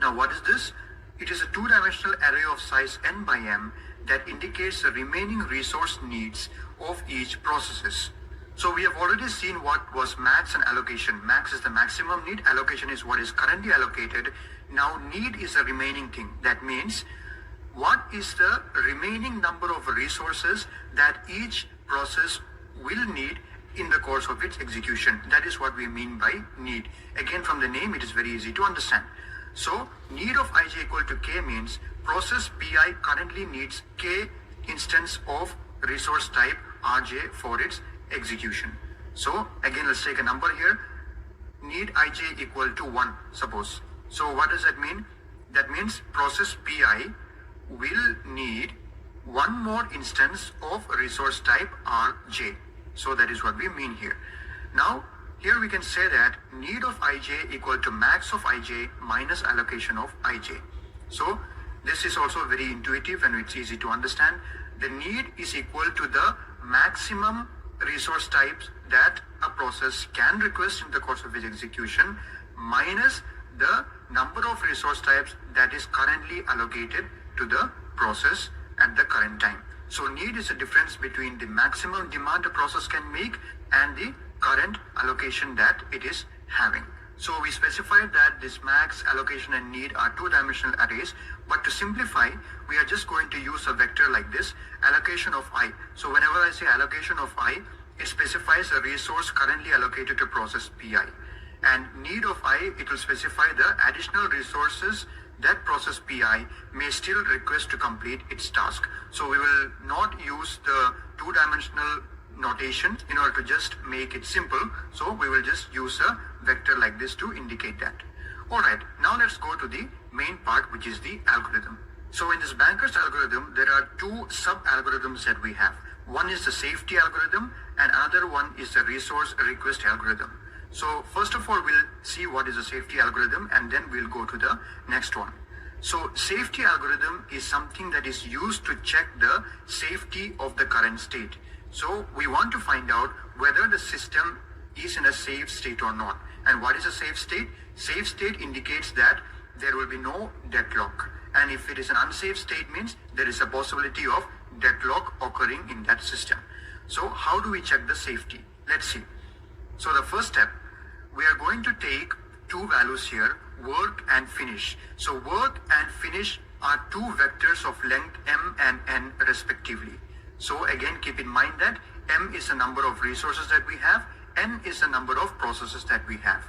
Now what is this? It is a two-dimensional array of size n by m that indicates the remaining resource needs of each processes. So we have already seen what was max and allocation. Max is the maximum need, allocation is what is currently allocated. Now need is the remaining thing. That means what is the remaining number of resources that each process will need in the course of its execution. That is what we mean by need. Again, from the name, it is very easy to understand. So need of ij equal to k means process pi currently needs k instance of resource type rj for its execution. So again, let's take a number here. Need ij equal to 1, suppose. So what does that mean? That means process pi will need one more instance of resource type rj. So that is what we mean here. Now, here we can say that need of ij equal to max of ij minus allocation of ij. So this is also very intuitive and it's easy to understand. The need is equal to the maximum resource types that a process can request in the course of its execution minus the number of resource types that is currently allocated to the process at the current time. So need is the difference between the maximum demand a process can make and the current allocation that it is having. So we specified that this max, allocation and need are two-dimensional arrays, but to simplify, we are just going to use a vector like this, allocation of I. So whenever I say allocation of I, it specifies a resource currently allocated to process pi. And need of I, it will specify the additional resources that process pi may still request to complete its task. So we will not use the two-dimensional notation in order to just make it simple. So we will just use a vector like this to indicate that. Alright, now let's go to the main part, which is the algorithm. So in this banker's algorithm, there are two sub-algorithms that we have. One is the safety algorithm and another one is the resource request algorithm. So first of all, we'll see what is a safety algorithm and then we'll go to the next one. So safety algorithm is something that is used to check the safety of the current state. So we want to find out whether the system is in a safe state or not. And what is a safe state? Safe state indicates that there will be no deadlock. And if it is an unsafe state means there is a possibility of deadlock occurring in that system. So how do we check the safety? Let's see. So the first step, we are going to take two values here, work and finish. So work and finish are two vectors of length m and n respectively. So again, keep in mind that m is the number of resources that we have, n is the number of processes that we have.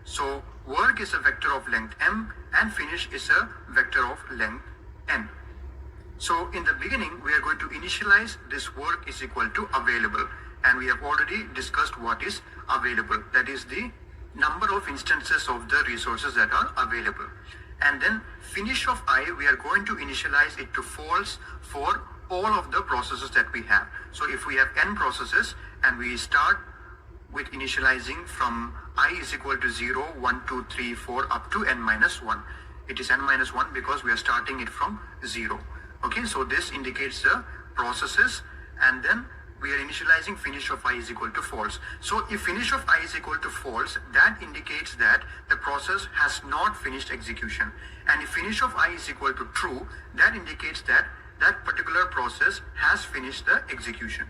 So work is a vector of length m and finish is a vector of length n. So in the beginning, we are going to initialize this work is equal to available. And we have already discussed what is available. That is the number of instances of the resources that are available. And then finish of I, we are going to initialize it to false for all of the processes that we have. So if we have n processes and we start with initializing from I is equal to 0, 1, 2, 3, 4 up to n minus 1. It is n minus 1 because we are starting it from 0. Okay, so this indicates the processes and then we are initializing finish of I is equal to false. So if finish of I is equal to false, that indicates that the process has not finished execution. And if finish of I is equal to true, that indicates that that particular process has finished the execution.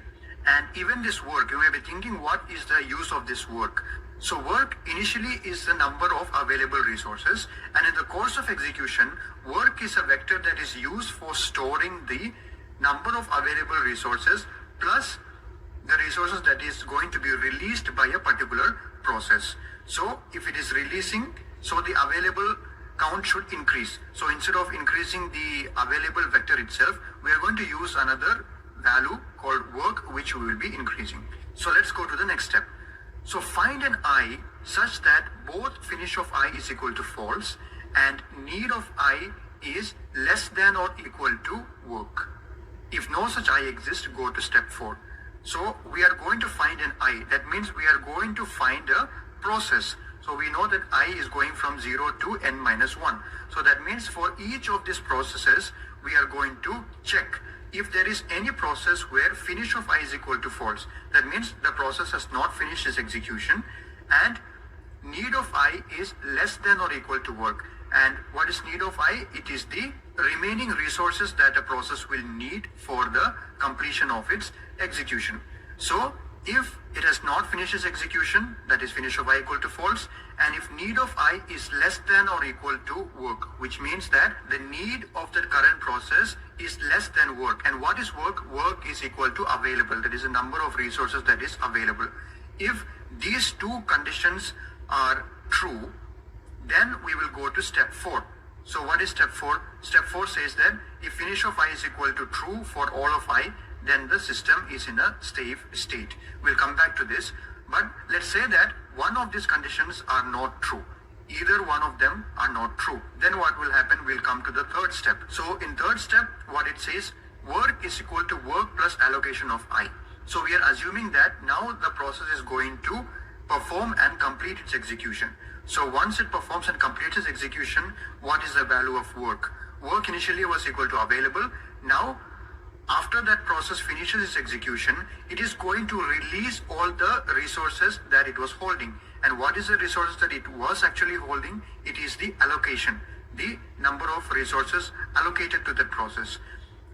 And even this work, you may be thinking, what is the use of this work? So work initially is the number of available resources, and in the course of execution, work is a vector that is used for storing the number of available resources plus the resources that is going to be released by a particular process. So if it is releasing, so the available count should increase. So instead of increasing the available vector itself, we are going to use another value called work, which we will be increasing. So let's go to the next step. So find an I such that both finish of I is equal to false and need of I is less than or equal to work. If no such I exists, go to step 4. So we are going to find an I. That means we are going to find a process. So we know that I is going from 0 to n minus 1. So that means for each of these processes, we are going to check if there is any process where finish of I is equal to false. That means the process has not finished its execution, and need of I is less than or equal to work. And what is need of I? It is the remaining resources that a process will need for the completion of its execution. So if it has not finished its execution, that is finish of I equal to false, and if need of I is less than or equal to work, which means that the need of the current process is less than work. And what is work? Work is equal to available, that is the number of resources that is available. If these two conditions are true, then we will go to step 4. So what is step 4? Step 4 says that if finish of I is equal to true for all of I, then the system is in a safe state. We'll come back to this, but let's say that one of these conditions are not true. Either one of them are not true. Then what will happen? We'll come to the third step. So in third step, what it says, work is equal to work plus allocation of I. So we are assuming that now the process is going to perform and complete its execution. So once it performs and completes its execution, what is the value of work? Work initially was equal to available. Now, after that process finishes its execution, it is going to release all the resources that it was holding. And what is the resources that it was actually holding? It is the allocation, the number of resources allocated to that process.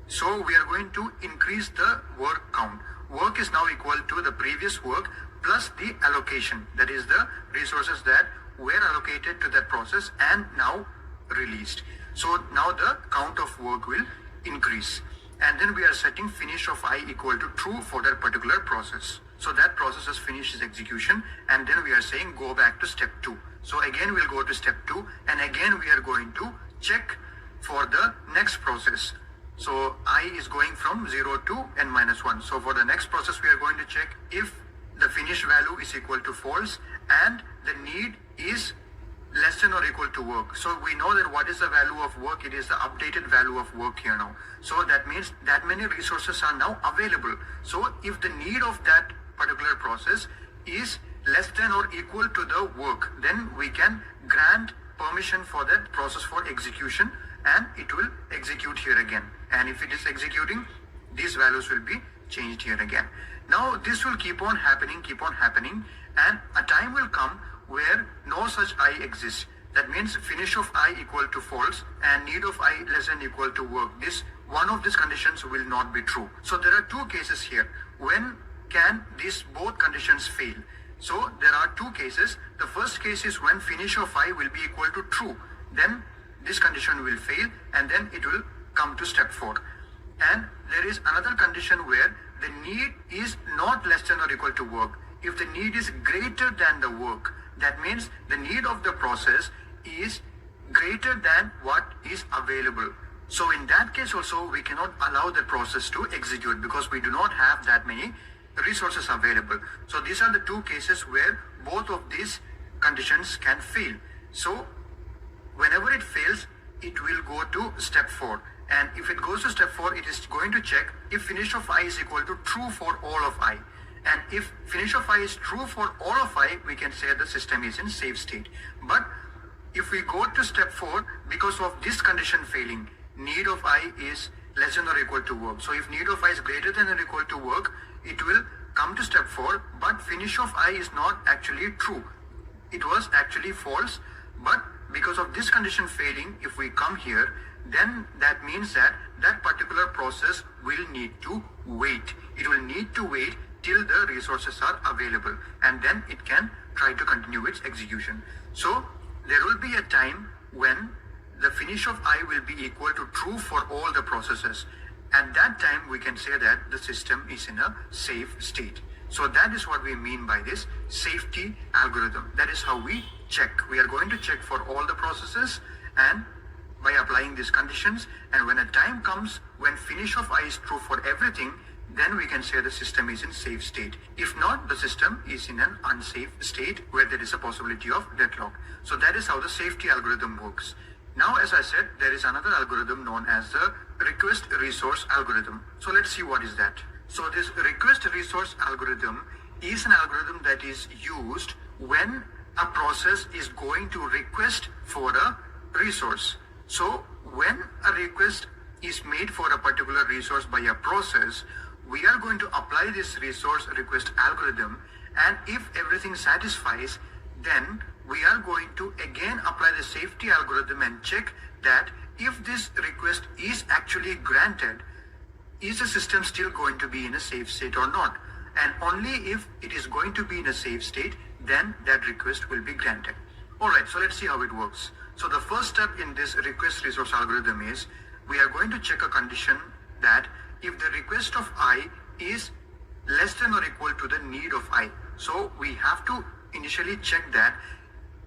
So we are going to increase the work count. Work is now equal to the previous work plus the allocation, that is the resources that were allocated to that process and now released. So now the count of work will increase. And then we are setting finish of I equal to true for that particular process. So that process has finished its execution, and then we are saying go back to step 2. So again we'll go to step 2, and again we are going to check for the next process. So I is going from 0 to n minus 1. So for the next process we are going to check if the finish value is equal to false and the need is less than or equal to work. So we know that what is the value of work? It is the updated value of work here now. So that means that many resources are now available. So if the need of that particular process is less than or equal to the work, then we can grant permission for that process for execution, and it will execute here again. And if it is executing, these values will be changed here again. Now this will keep on happening, and a time will come where no such I exists. That means finish of I equal to false and need of I less than equal to work. This one of these conditions will not be true. So there are two cases here. When can these both conditions fail? So there are two cases. The first case is when finish of I will be equal to true. Then this condition will fail, and then it will come to step 4. And there is another condition where the need is not less than or equal to work. If the need is greater than the work, that means the need of the process is greater than what is available. So in that case also, we cannot allow the process to execute because we do not have that many resources available. So these are the two cases where both of these conditions can fail. So whenever it fails, it will go to step 4. And if it goes to step 4, it is going to check if finish of I is equal to true for all of I. And if finish of I is true for all of I, we can say the system is in safe state. But if we go to step 4, because of this condition failing, need of I is less than or equal to work. So if need of I is greater than or equal to work, it will come to step 4, but finish of I is not actually true. It was actually false, but because of this condition failing, if we come here, then that means that that particular process will need to wait. It will need to wait till the resources are available, and then it can try to continue its execution. So there will be a time when the finish of I will be equal to true for all the processes. At that time, we can say that the system is in a safe state. So that is what we mean by this safety algorithm. That is how we check. We are going to check for all the processes and by applying these conditions, and when a time comes when finish of I is true for everything, then we can say the system is in safe state. If not, the system is in an unsafe state where there is a possibility of deadlock. So that is how the safety algorithm works. Now, as I said, there is another algorithm known as the request resource algorithm. So let's see what is that. So this request resource algorithm is an algorithm that is used when a process is going to request for a resource. So when a request is made for a particular resource by a process, we are going to apply this resource request algorithm, and if everything satisfies, then we are going to again apply the safety algorithm and check that if this request is actually granted, is the system still going to be in a safe state or not? And only if it is going to be in a safe state, then that request will be granted. Alright, so let's see how it works. So the first step in this request resource algorithm is we are going to check a condition that if the request of I is less than or equal to the need of I. So we have to initially check that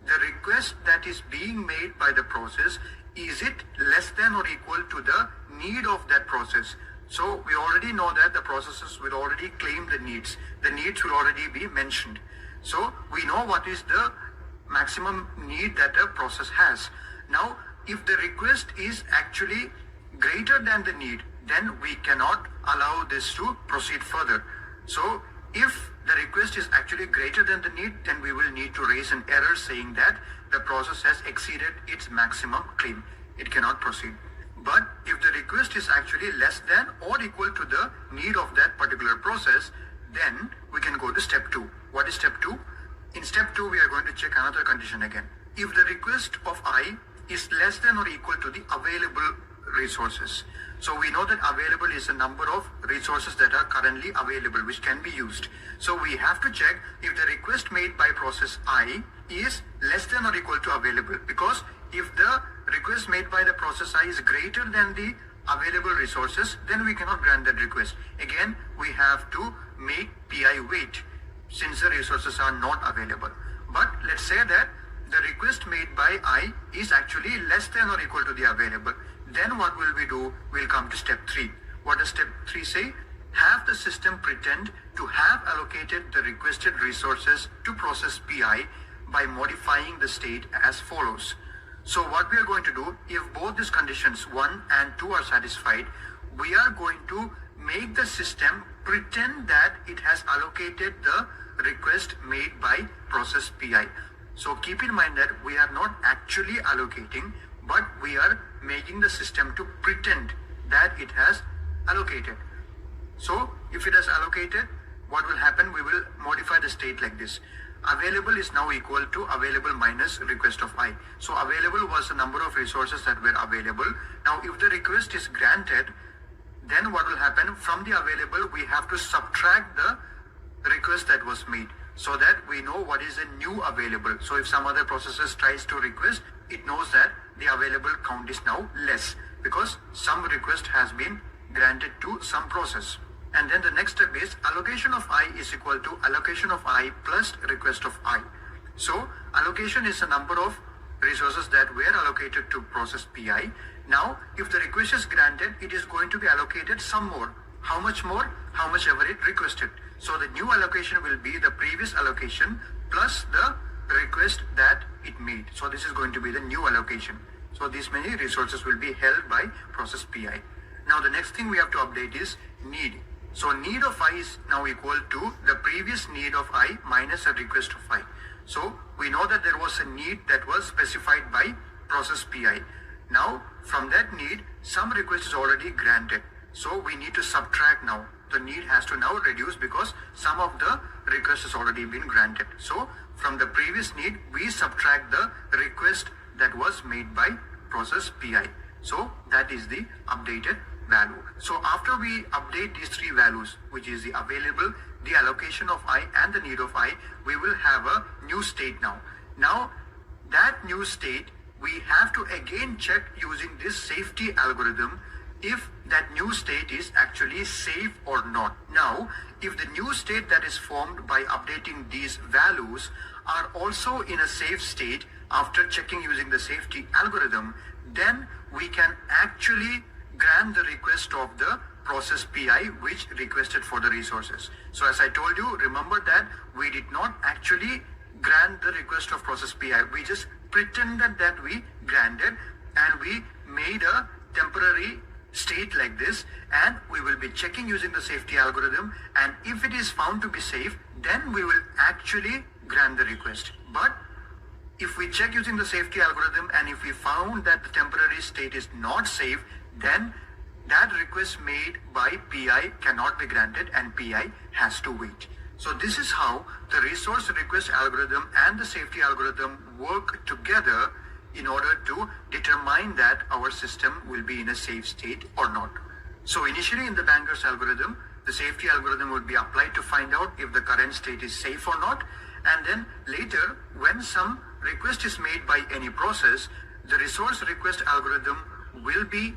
the request that is being made by the process, is it less than or equal to the need of that process? So we already know that the processes will already claim the needs. The needs will already be mentioned. So we know what is the maximum need that a process has. Now, if the request is actually greater than the need, then we cannot allow this to proceed further. So if the request is actually greater than the need, then we will need to raise an error saying that the process has exceeded its maximum claim. It cannot proceed. But if the request is actually less than or equal to the need of that particular process, then we can go to step 2. What is step 2? In step 2, we are going to check another condition again. If the request of I is less than or equal to the available resources. So we know that available is a number of resources that are currently available which can be used. So we have to check if the request made by process I is less than or equal to available, because if the request made by the process I is greater than the available resources, then we cannot grant that request. Again, we have to make PI wait since the resources are not available. But let's say that the request made by I is actually less than or equal to the available. Then what will we do? We'll come to step 3. What does step 3 say? Have the system pretend to have allocated the requested resources to process PI by modifying the state as follows. So what we are going to do, if both these conditions 1 and 2 are satisfied, we are going to make the system pretend that it has allocated the request made by process PI. So keep in mind that we are not actually allocating, but we are making the system to pretend that it has allocated. So if it has allocated, what will happen? We will modify the state like this. Available is now equal to available minus request of I. So available was the number of resources that were available. Now if the request is granted, then what will happen? From the available, we have to subtract the request that was made so that we know what is the new available. So if some other processes tries to request, it knows that the available count is now less because some request has been granted to some process. And then the next step is allocation of I is equal to allocation of I plus request of I. So allocation is the number of resources that were allocated to process PI. Now, if the request is granted, it is going to be allocated some more. How much more? How much ever it requested. So the new allocation will be the previous allocation plus the request that it made. So this is going to be the new allocation. So these many resources will be held by process PI. Now the next thing we have to update is need. So need of I is now equal to the previous need of I minus a request of I. So we know that there was a need that was specified by process PI. Now from that need, some request is already granted. So we need to subtract now. The need has to now reduce because some of the request has already been granted. So from the previous need, we subtract the request that was made by process PI. So that is the updated value. So after we update these three values, which is the available, the allocation of I and the need of I, we will have a new state now. Now, that new state, we have to again check using this safety algorithm if that new state is actually safe or not. Now, if the new state that is formed by updating these values are also in a safe state after checking using the safety algorithm, then we can actually grant the request of the process PI which requested for the resources. So as I told you, remember that we did not actually grant the request of process PI. We just pretended that we granted, and we made a temporary state like this, and we will be checking using the safety algorithm, and if it is found to be safe, then we will actually grant the request. But if we check using the safety algorithm and if we found that the temporary state is not safe, then that request made by PI cannot be granted and PI has to wait. So this is how the resource request algorithm and the safety algorithm work together in order to determine that our system will be in a safe state or not. So initially in the banker's algorithm, the safety algorithm would be applied to find out if the current state is safe or not. And then later, when some request is made by any process, the resource request algorithm will be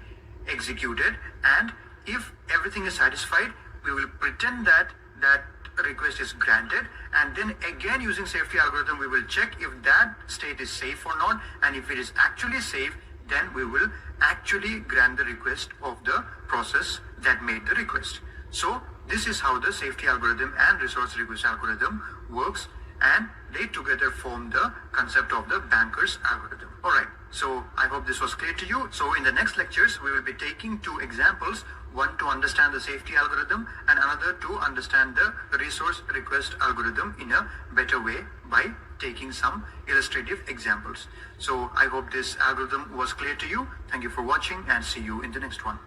executed, and if everything is satisfied, we will pretend that that request is granted, and then again using safety algorithm we will check if that state is safe or not, and if it is actually safe, then we will actually grant the request of the process that made the request. So this is how the safety algorithm and resource request algorithm works, and they together form the concept of the banker's algorithm. Alright, so I hope this was clear to you. So in the next lectures, we will be taking two examples, one to understand the safety algorithm and another to understand the resource request algorithm in a better way by taking some illustrative examples. So I hope this algorithm was clear to you. Thank you for watching and see you in the next one.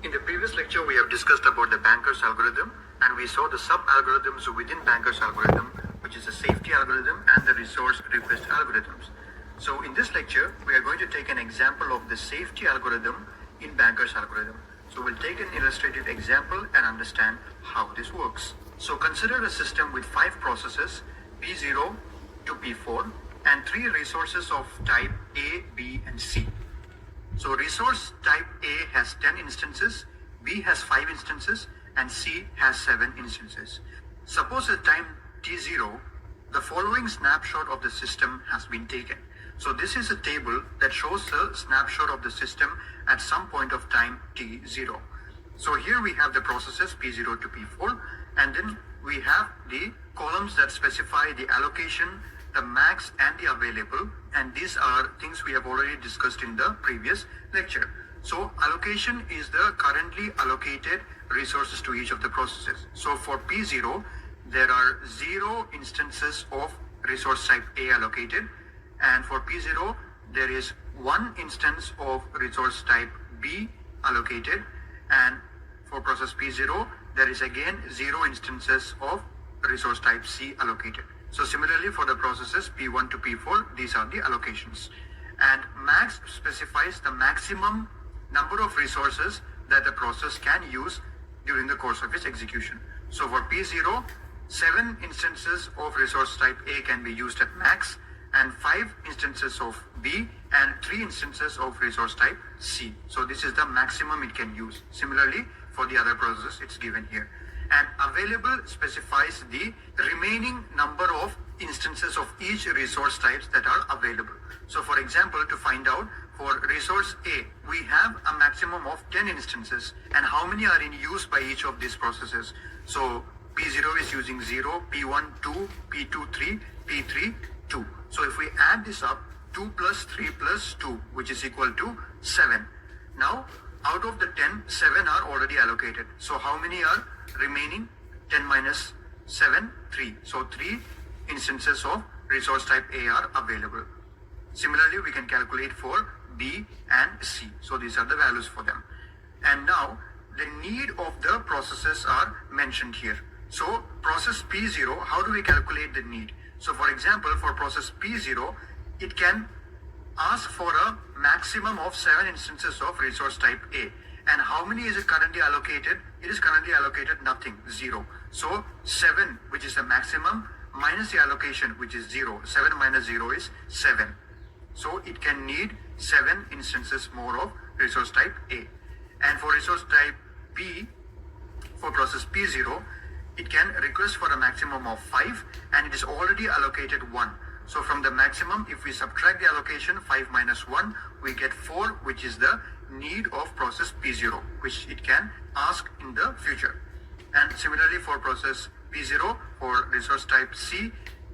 In the previous lecture, we have discussed about the banker's algorithm, and we saw the sub-algorithms within banker's algorithm, which is the safety algorithm and the resource request algorithms. So in this lecture, we are going to take an example of the safety algorithm in banker's algorithm. So we'll take an illustrative example and understand how this works. So consider a system with 5 processes, P0 to P4, and 3 resources of type A, B, and C. So resource type A has 10 instances, B has 5 instances, and C has 7 instances. Suppose at time T0, the following snapshot of the system has been taken. So this is a table that shows a snapshot of the system at some point of time T0. So here we have the processes P0 to P4, and then we have the columns that specify the allocation, the max, and the available, and these are things we have already discussed in the previous lecture. So allocation is the currently allocated resources to each of the processes. So for P0, there are 0 instances of resource type A allocated, and for P0, there is 1 instance of resource type B allocated, and for process P0, there is again 0 instances of resource type C allocated. So similarly for the processes P1 to P4, these are the allocations. And max specifies the maximum number of resources that the process can use during the course of its execution. So for P0, 7 instances of resource type A can be used at max, and 5 instances of B, and 3 instances of resource type C. So this is the maximum it can use. Similarly, for the other processes, it's given here. And available specifies the remaining number of instances of each resource types that are available. So for example, to find out for resource A, we have a maximum of 10 instances, and how many are in use by each of these processes. So P0 is using 0, P1 2, P2 3, P3 2. So if we add this up, 2 plus 3 plus 2, which is equal to 7. Now, out of the 10, 7 are already allocated. So how many are remaining? 10 minus 7, 3. So 3 instances of resource type A are available. Similarly, we can calculate for B and C. So these are the values for them. And now, the need of the processes are mentioned here. So process P0, how do we calculate the need? So for example, for process P0, it can ask for a maximum of 7 instances of resource type A. And how many is it currently allocated? It is currently allocated nothing, 0. So 7, which is the maximum, minus the allocation, which is 0. 7 minus 0 is 7. So it can need 7 instances more of resource type A. And for resource type B, for process P0, it can request for a maximum of 5, and it is already allocated 1. So from the maximum, if we subtract the allocation, 5 minus 1, we get 4, which is the need of process P0, which it can ask in the future. And similarly for process P0, for resource type C,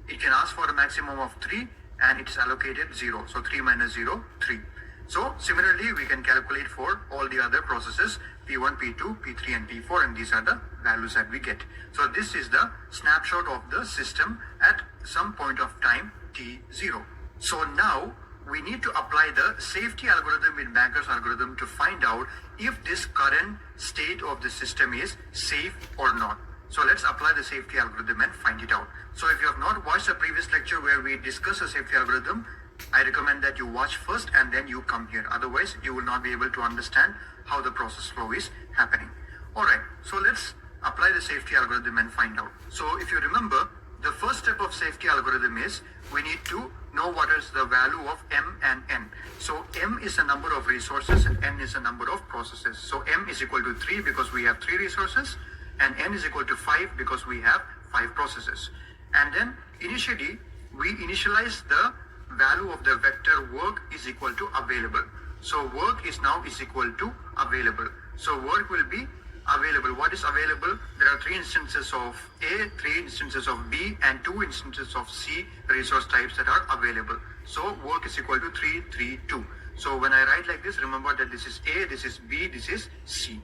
it can ask for a maximum of 3, and it is allocated 0. So 3 minus 0, 3. So similarly, we can calculate for all the other processes, P1, P2, P3, and P4, and these are the values that we get. So this is the snapshot of the system at some point of time T0. So now we need to apply the safety algorithm in banker's algorithm to find out if this current state of the system is safe or not. So let's apply the safety algorithm and find it out. So if you have not watched the previous lecture where we discussed the safety algorithm, I recommend that you watch first and then you come here. Otherwise, you will not be able to understand how the process flow is happening. Alright, so let's apply the safety algorithm and find out. So if you remember, the first step of safety algorithm is we need to know what is the value of M and N. So M is the number of resources and N is the number of processes. So M is equal to 3 because we have 3 resources, and N is equal to 5 because we have 5 processes. And then initially, we initialize the value of the vector work is equal to available. So work is now is equal to available. So work will be available. What is available? There are 3 instances of A, 3 instances of B, and 2 instances of C resource types that are available. So work is equal to 3, 3, 2. So when I write like this, remember that this is A, this is B, this is C.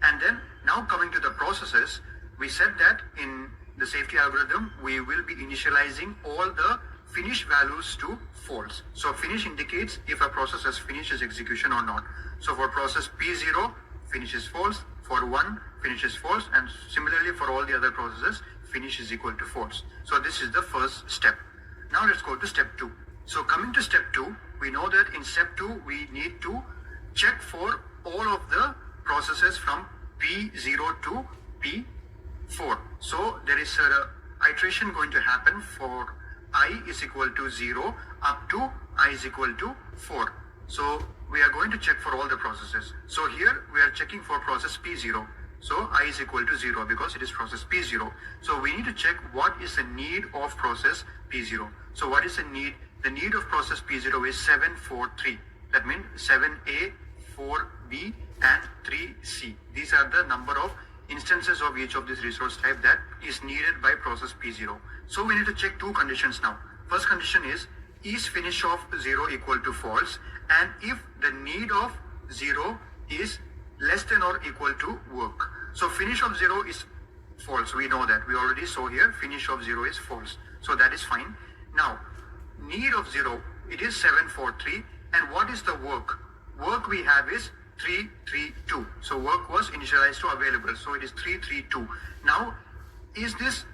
And then now coming to the processes, we said that in the safety algorithm, we will be initializing all the finish values to false. So finish indicates if a process has finished its execution or not. So for process P0, finish is false. For 1, finish is false. And similarly for all the other processes, finish is equal to false. So this is the first step. Now let's go to step 2. So coming to step 2, we know that in step 2, we need to check for all of the processes from P0 to P4. So there is a iteration going to happen for I is equal to 0 up to I is equal to 4. So we are going to check for all the processes. So here we are checking for process P0. So I is equal to 0 because it is process P0. So we need to check what is the need of process P0. So what is the need? The need of process P0 is 743. That means 7A, 4B and 3C. These are the number of instances of each of this resource type that is needed by process P0. So we need to check 2 conditions now. First condition is finish of 0 equal to false, and if the need of 0 is less than or equal to work. So finish of 0 is false. We know that. We already saw here finish of 0 is false. So that is fine. Now need of 0, it is 743, and what is the work? Work we have is 332. So work was initialized to available. So it is 332. Now is this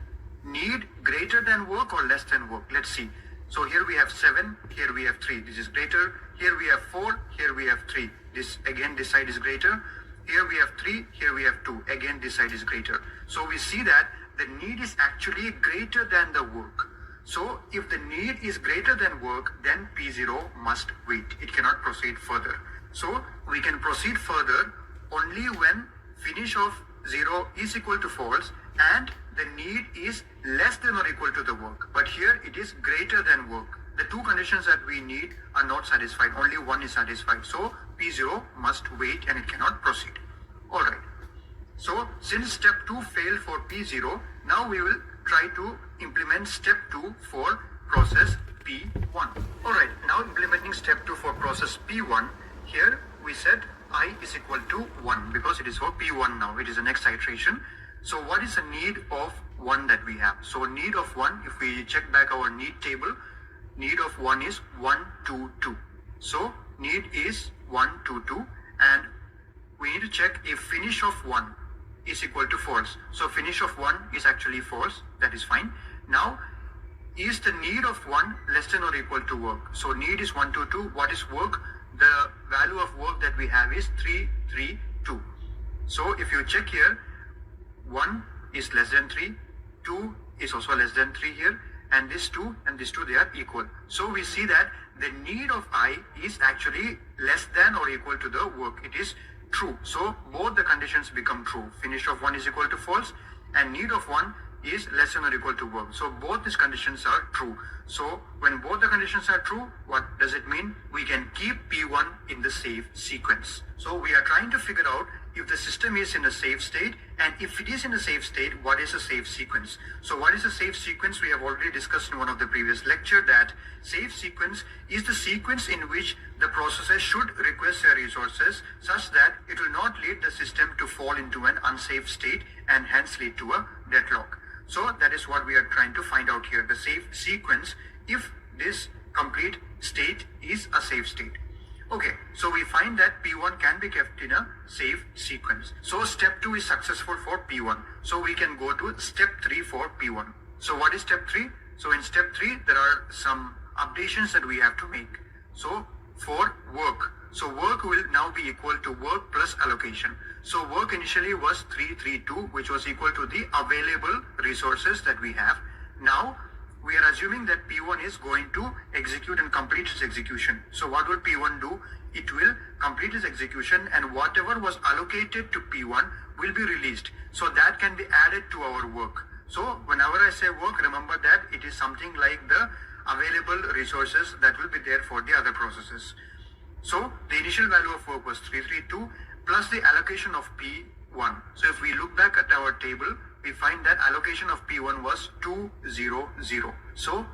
need greater than work or less than work? Let's see. So here we have 7, here we have 3. This is greater. Here we have 4, here we have 3. This side is greater. Here we have 3, here we have 2. Again, this side is greater. So we see that the need is actually greater than the work. So if the need is greater than work, then P0 must wait. It cannot proceed further. So we can proceed further only when finish of 0 is equal to false and the need is less than or equal to the work. But here it is greater than work. The 2 conditions that we need are not satisfied. Only one is satisfied. So P0 must wait and it cannot proceed. Alright. So since step 2 failed for P0, now we will try to implement step 2 for process P1. Alright, now implementing step 2 for process P1. Here we said I is equal to 1 because it is for P1 now. It is the next iteration. So what is the need of 1 that we have? So need of 1, if we check back our need table, need of 1 is 1, 2, 2. So need is 1, 2, 2, and we need to check if finish of 1 is equal to false. So finish of 1 is actually false. That is fine. Now is the need of 1 less than or equal to work? So need is 1, 2, 2. What is work? The value of work that we have is 3, 3, 2. So if you check here, 1 is less than 3, 2 is also less than 3 here, and this 2 and this 2, they are equal. So we see that the need of I is actually less than or equal to the work. It is true. So both the conditions become true. Finish of 1 is equal to false and need of 1 is less than or equal to work. So both these conditions are true. So when both the conditions are true, what does it mean? We can keep P1 in the safe sequence. So we are trying to figure out if the system is in a safe state, and if it is in a safe state, what is a safe sequence? So what is a safe sequence? We have already discussed in one of the previous lecture that safe sequence is the sequence in which the processes should request their resources such that it will not lead the system to fall into an unsafe state and hence lead to a deadlock. So that is what we are trying to find out here, the safe sequence, if this complete state is a safe state. Okay, so we find that P1 can be kept in a safe sequence. So step 2 is successful for P1. So we can go to step 3 for P1. So what is step 3? So in step 3, there are some updations that we have to make. So for work, so work will now be equal to work plus allocation. So work initially was 332, which was equal to the available resources that we have. Now we are assuming that P1 is going to execute and complete its execution. So what will P1 do? It will complete its execution and whatever was allocated to P1 will be released. So that can be added to our work. So whenever I say work, remember that it is something like the available resources that will be there for the other processes. So the initial value of work was 332 plus the allocation of P1. So if we look back at our table, we find that allocation of P1 was 200. So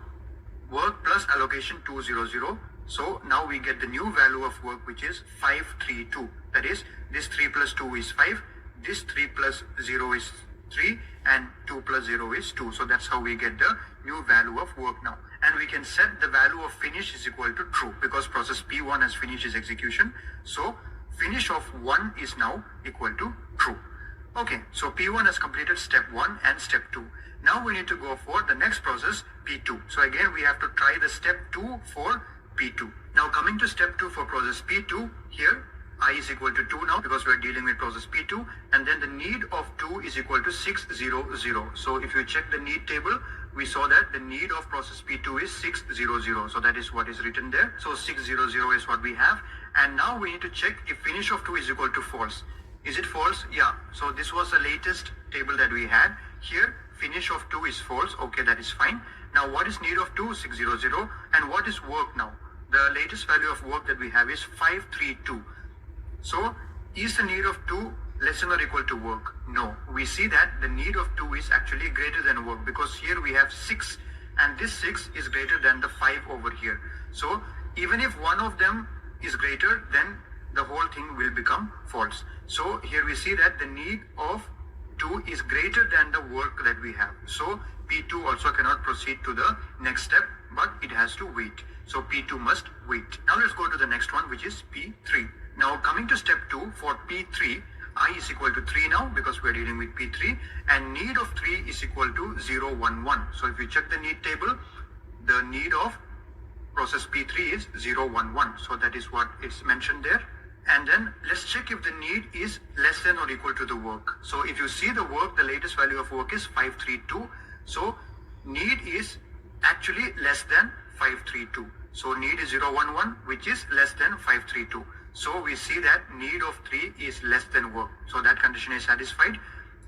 work plus allocation 200. So now we get the new value of work, which is 532. That is, this 3 plus 2 is 5, this 3 plus 0 is 3, and 2 plus 0 is 2. So that's how we get the new value of work now. And we can set the value of finish is equal to true because process P1 has finished its execution. So finish of 1 is now equal to true. Okay, so P1 has completed step 1 and step 2. Now we need to go for the next process, P2. So again, we have to try the step 2 for P2. Now coming to step 2 for process P2, here I is equal to 2 now because we are dealing with process P2, and then the need of 2 is equal to 600. So if you check the need table, we saw that the need of process P2 is 600. So that is what is written there. So 600 is what we have. And now we need to check if finish of 2 is equal to false. Is it false? Yeah. So this was the latest table that we had. Here, finish of 2 is false. Okay, that is fine. Now what is need of 2? 600. And what is work now? The latest value of work that we have is 532. So is the need of 2 less than or equal to work? No. We see that the need of 2 is actually greater than work because here we have 6 and this 6 is greater than the 5 over here. So even if one of them is greater, then the whole thing will become false. So here we see that the need of 2 is greater than the work that we have. So P2 also cannot proceed to the next step, but it has to wait. So P2 must wait. Now let's go to the next one, which is P3. Now coming to step 2 for P3, I is equal to 3 now because we are dealing with P3, and need of 3 is equal to 0, 1, 1. So if you check the need table, the need of process P3 is 0, 1, 1. So that is what is mentioned there. And then let's check if the need is less than or equal to the work. So if you see the work, the latest value of work is 532. So need is actually less than 532. So need is 011, which is less than 532. So we see that need of 3 is less than work. So that condition is satisfied.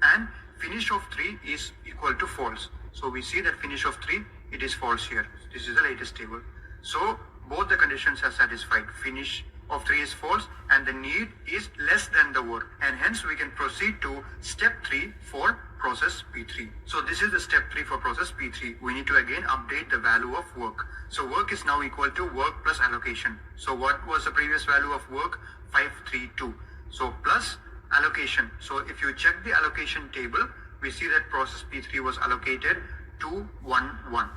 And finish of 3 is equal to false. So we see that finish of 3, it is false here. This is the latest table. So both the conditions are satisfied. Finish of 3 is false and the need is less than the work. And hence we can proceed to step 3 for process P3. So this is the step 3 for process P3. We need to again update the value of work. So work is now equal to work plus allocation. So what was the previous value of work? 532. So plus allocation. So if you check the allocation table, we see that process P3 was allocated 211.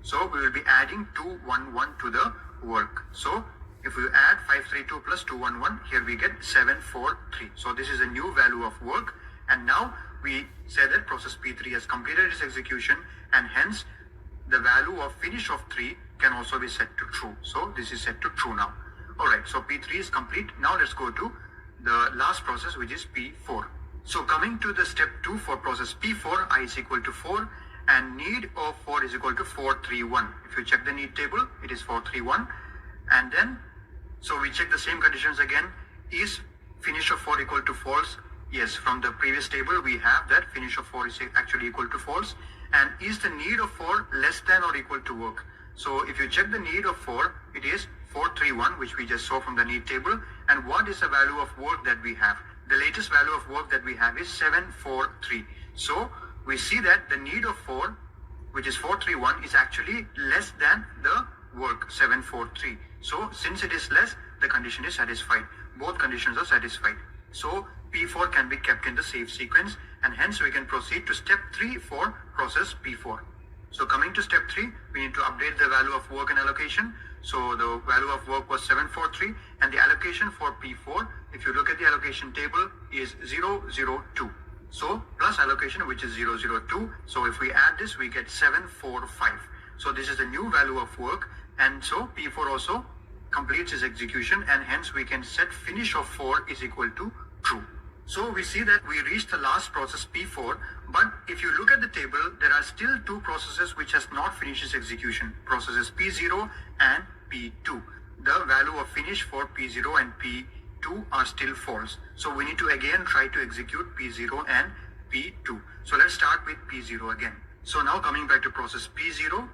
So we will be adding 211 to the work. So if we add 532 plus 211, here we get 743. So this is a new value of work. And now we say that process P3 has completed its execution, and hence the value of finish of 3 can also be set to true. So this is set to true now. Alright, so P3 is complete. Now let's go to the last process, which is P4. So coming to the step 2 for process P4, I is equal to 4 and need of 4 is equal to 431. If you check the need table, it is 431. And then, so we check the same conditions again. Is finish of 4 equal to false? Yes, from the previous table we have that finish of 4 is actually equal to false. And is the need of 4 less than or equal to work? So if you check the need of 4, it is 431, which we just saw from the need table. And what is the value of work that we have? The latest value of work that we have is 743. So we see that the need of 4, which is 431, is actually less than the work 743. So since it is less, the condition is satisfied. Both conditions are satisfied. So P4 can be kept in the safe sequence, and hence we can proceed to step 3 for process P4. So coming to step 3, we need to update the value of work and allocation. So the value of work was 743 and the allocation for P4, if you look at the allocation table, is 002. So plus allocation, which is 002. So if we add this, we get 745. So this is the new value of work, and so P4 also completes its execution, and hence we can set finish of 4 is equal to true. So we see that we reached the last process P4, but if you look at the table, there are still 2 processes which has not finished its execution, processes P0 and P2. The value of finish for P0 and P2 are still false. So we need to again try to execute P0 and P2. So let's start with P0 again. So now coming back to process P0,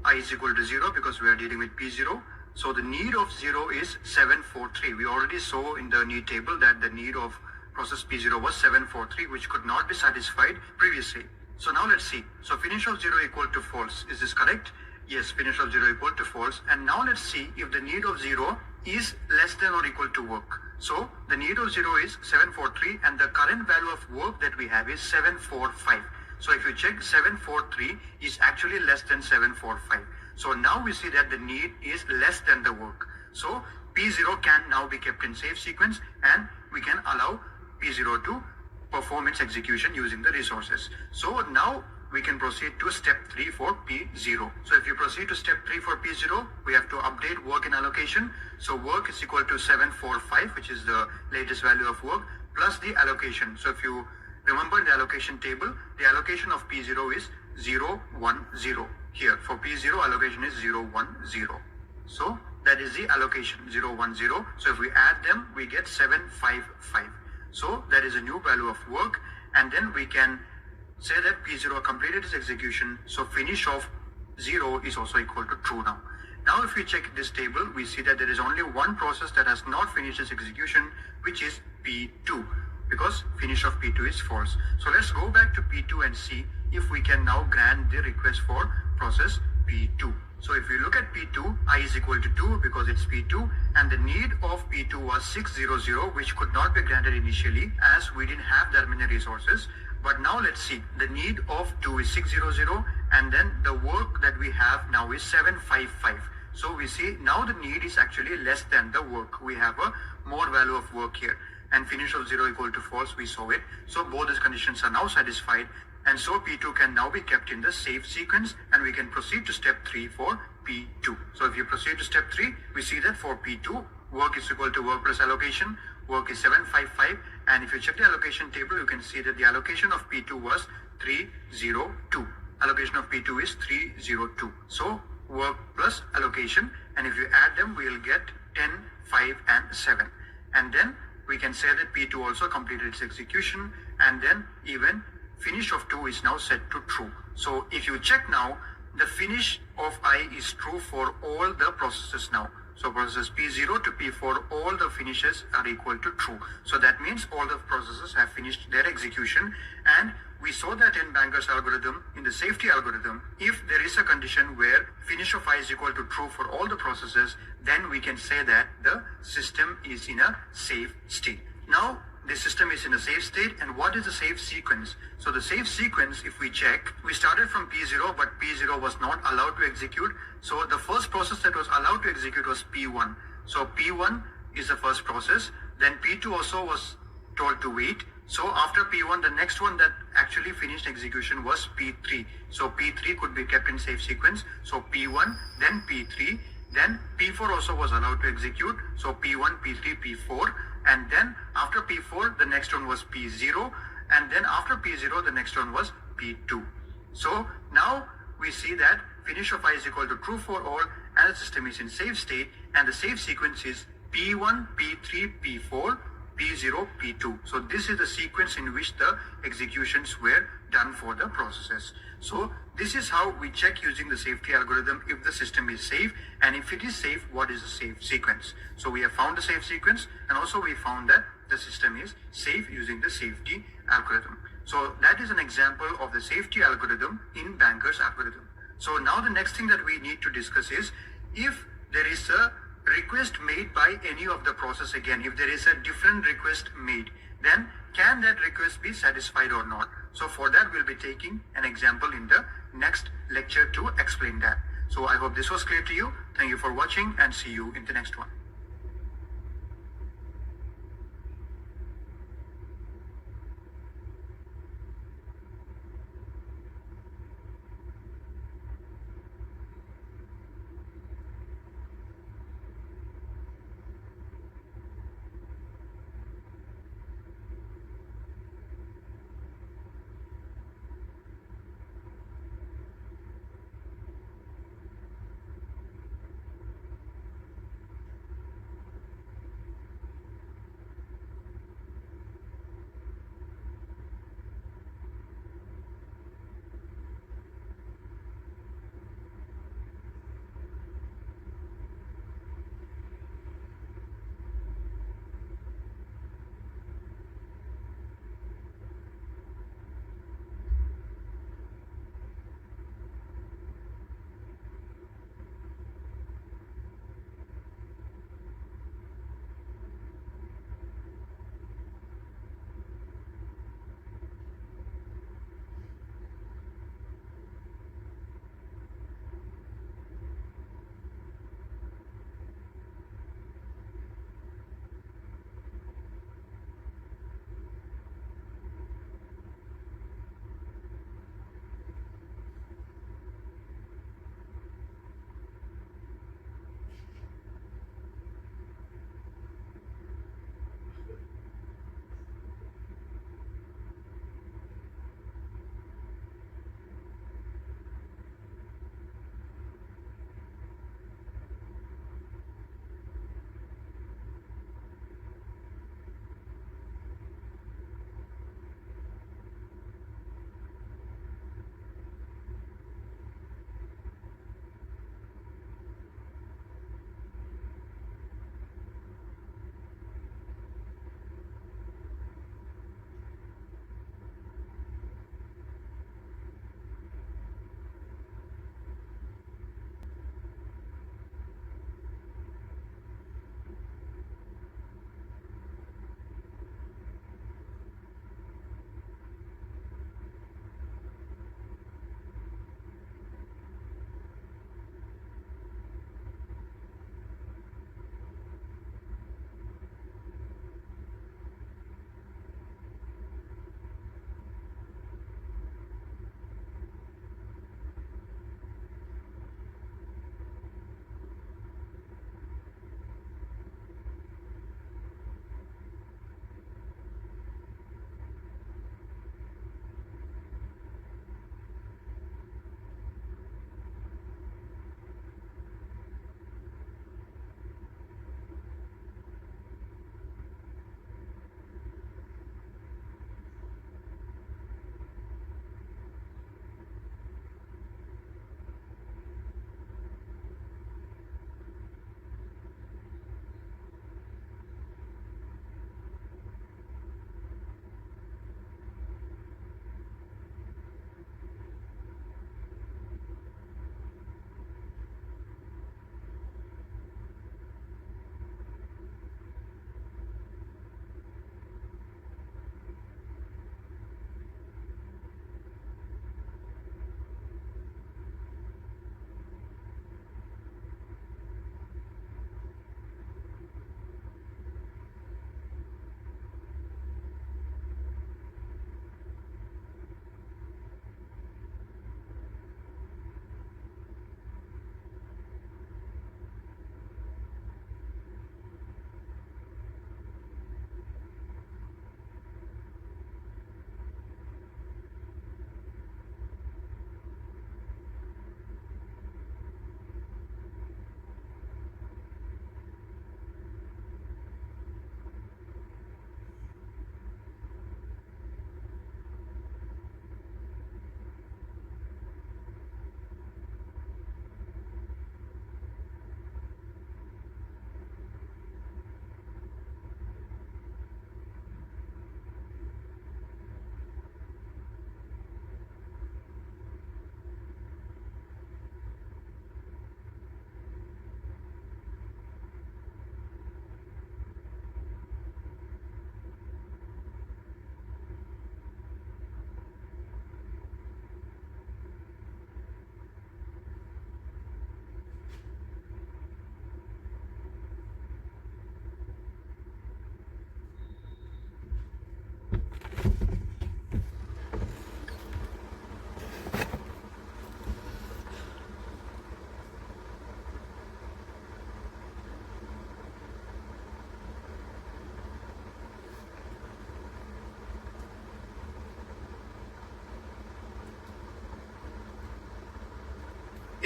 I is equal to 0 because we are dealing with P0. So the need of 0 is 743. We already saw in the need table that the need of process P0 was 743, which could not be satisfied previously. So now let's see. So finish of 0 equal to false. Is this correct? Yes, finish of 0 equal to false. And now let's see if the need of 0 is less than or equal to work. So the need of 0 is 743 and the current value of work that we have is 745. So if you check, 743 is actually less than 745. So now we see that the need is less than the work. So P0 can now be kept in safe sequence, and we can allow P0 to perform its execution using the resources. So now we can proceed to step 3 for P0. So if you proceed to step 3 for P0, we have to update work in allocation. So work is equal to 745, which is the latest value of work, plus the allocation. So if you remember the allocation table, the allocation of P0 is 0, 1, 0. Here for P0, allocation is 0, 1, 0. So that is the allocation 0, 1, 0. So if we add them, we get 755. So that is a new value of work, and then we can say that P0 completed its execution. So finish of 0 is also equal to true now. Now if we check this table, we see that there is only one process that has not finished its execution, which is P2, because finish of P2 is false. So let's go back to P2 and see if we can now grant the request for process P2. So if we look at P2, I is equal to 2 because it's P2, and the need of P2 was 600, which could not be granted initially as we didn't have that many resources. But now let's see, the need of 2 is 600, and then the work that we have now is 755. So we see now the need is actually less than the work. We have a more value of work here, and finish of 0 equal to false, we saw it. So both these conditions are now satisfied, and so P2 can now be kept in the safe sequence, and we can proceed to step 3 for P2. So if you proceed to step 3, we see that for P2, work is equal to work plus allocation. Work is 755, and if you check the allocation table, you can see that the allocation of P2 was 302. Allocation of P2 is 302. So work plus allocation, and if you add them, we will get 10, 5, and 7. And then we can say that P2 also completed its execution, and then even finish of 2 is now set to true. So if you check now, the finish of I is true for all the processes now. So processes P0 to P4, all the finishes are equal to true. So that means all the processes have finished their execution, and we saw that in Banker's algorithm, in the safety algorithm, if there is a condition where finish of I is equal to true for all the processes, then we can say that the system is in a safe state. Now, the system is in a safe state, and what is the safe sequence? So the safe sequence, if we check, we started from P0, but P0 was not allowed to execute. So the first process that was allowed to execute was P1. So P1 is the first process. Then P2 also was told to wait. So after P1, the next one that actually finished execution was P3. So P3 could be kept in safe sequence. So P1, then P3, then P4 also was allowed to execute. So P1, P3, P4. And then after P4, the next one was P0. And then after P0, the next one was P2. So now we see that finish of I is equal to true for all, and the system is in safe state, and the safe sequence is P1, P3, P4, P0, P2. So this is the sequence in which the executions were done for the processes. So this is how we check using the safety algorithm if the system is safe, and if it is safe, what is the safe sequence. So we have found the safe sequence, and also we found that the system is safe using the safety algorithm. So that is an example of the safety algorithm in Banker's algorithm. So now the next thing that we need to discuss is if there is a request made by any of the process again, if there is a different request made, then can that request be satisfied or not? So for that, we'll be taking an example in the next lecture to explain that. So I hope this was clear to you. Thank you for watching, and see you in the next one.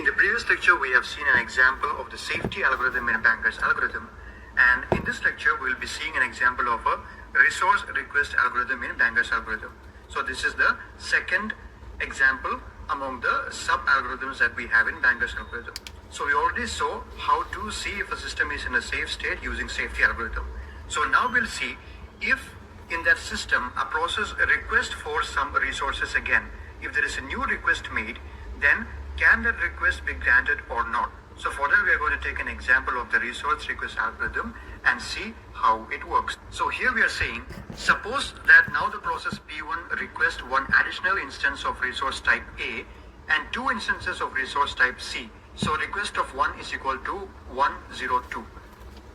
In the previous lecture, we have seen an example of the safety algorithm in Banker's algorithm. And in this lecture, we will be seeing an example of a resource request algorithm in Banker's algorithm. So this is the second example among the sub-algorithms that we have in Banker's algorithm. So we already saw how to see if a system is in a safe state using safety algorithm. So now we'll see if in that system a process requests for some resources again. If there is a new request made, then can that request be granted or not? So for that, we are going to take an example of the resource request algorithm and see how it works. So here we are saying, suppose that now the process P1 requests one additional instance of resource type A and two instances of resource type C. So request of 1 is equal to 102.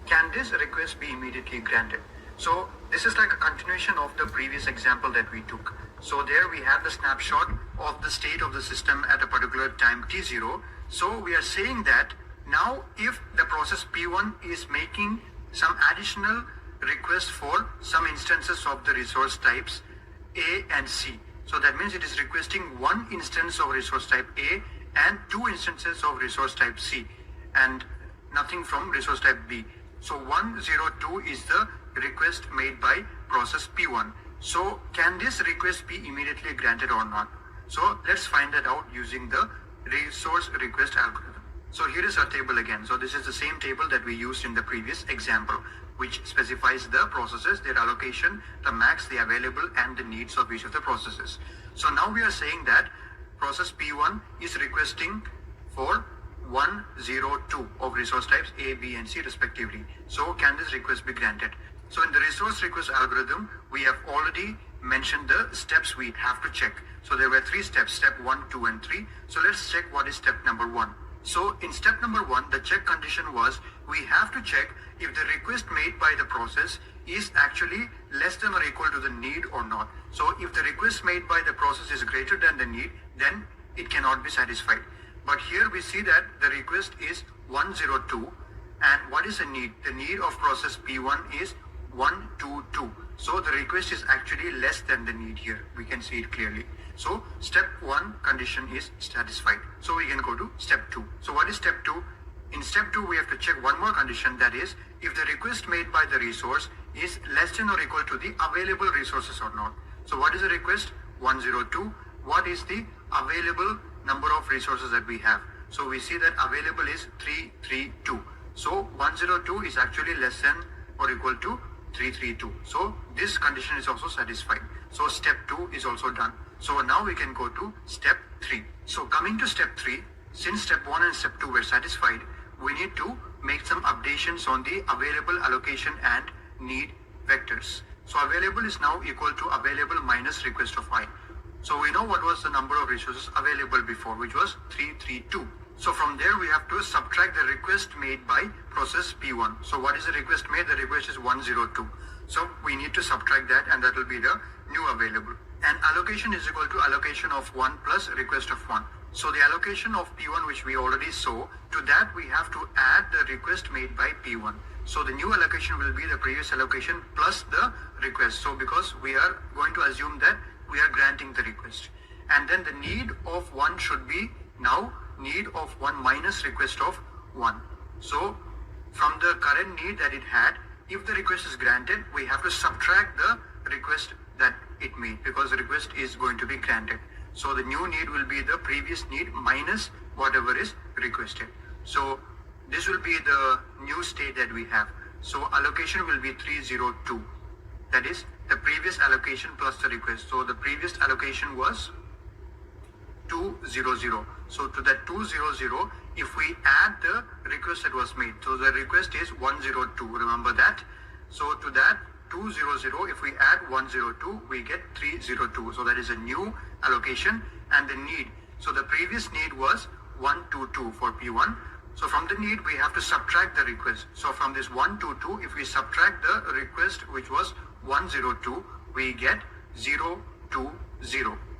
Can this request be immediately granted? So this is like a continuation of the previous example that we took. So there we have the snapshot of the state of the system at a particular time t0. So we are saying that now if the process P1 is making some additional request for some instances of the resource types A and C. So that means it is requesting one instance of resource type A and two instances of resource type C and nothing from resource type B. So 102 is the request made by process P1. So can this request be immediately granted or not? So let's find that out using the resource request algorithm. So here is our table again. So this is the same table that we used in the previous example, which specifies the processes, their allocation, the max, the available, and the needs of each of the processes. So now we are saying that process P1 is requesting for 102 of resource types A, B, and C respectively. So can this request be granted? So in the resource request algorithm, we have already mentioned the steps we have to check. So there were 3 steps, step 1, 2, and 3. So let's check what is step number 1. So in step number 1, the check condition was we have to check if the request made by the process is actually less than or equal to the need or not. So if the request made by the process is greater than the need, then it cannot be satisfied. But here we see that the request is 102. And what is the need? The need of process P1 is 122. So the request is actually less than the need here. We can see it clearly. So step 1 condition is satisfied. So we can go to step 2. So what is step 2? In step 2, we have to check one more condition, that is, if the request made by the resource is less than or equal to the available resources or not. So what is the request? 102. What is the available number of resources that we have? So we see that available is 332. So 102 is actually less than or equal to 332. So this condition is also satisfied. So step 2 is also done. So now we can go to step 3. So coming to step 3, since step 1 and step 2 were satisfied, we need to make some updations on the available, allocation, and need vectors. So available is now equal to available minus request of I. So we know what was the number of resources available before, which was 332. So from there we have to subtract the request made by process P1. So what is the request made? The request is 102. So we need to subtract that, and that will be the new available. And allocation is equal to allocation of 1 plus request of 1. So the allocation of P1, which we already saw, to that we have to add the request made by P1. So the new allocation will be the previous allocation plus the request. So because we are going to assume that we are granting the request. And then the need of 1 should be now need of 1 minus request of 1. So from the current need that it had, if the request is granted, we have to subtract the request that it made, because the request is going to be granted. So the new need will be the previous need minus whatever is requested. So this will be the new state that we have. So allocation will be 302. That is the previous allocation plus the request. So the previous allocation was 200. So to that 200, if we add the request that was made, so the request is 102. Remember that. So to that 200, if we add 102, we get 302. So that is a new allocation. And the need, so the previous need was 122 for P1. So from the need, we have to subtract the request. So from this 122, if we subtract the request, which was 102, we get 020.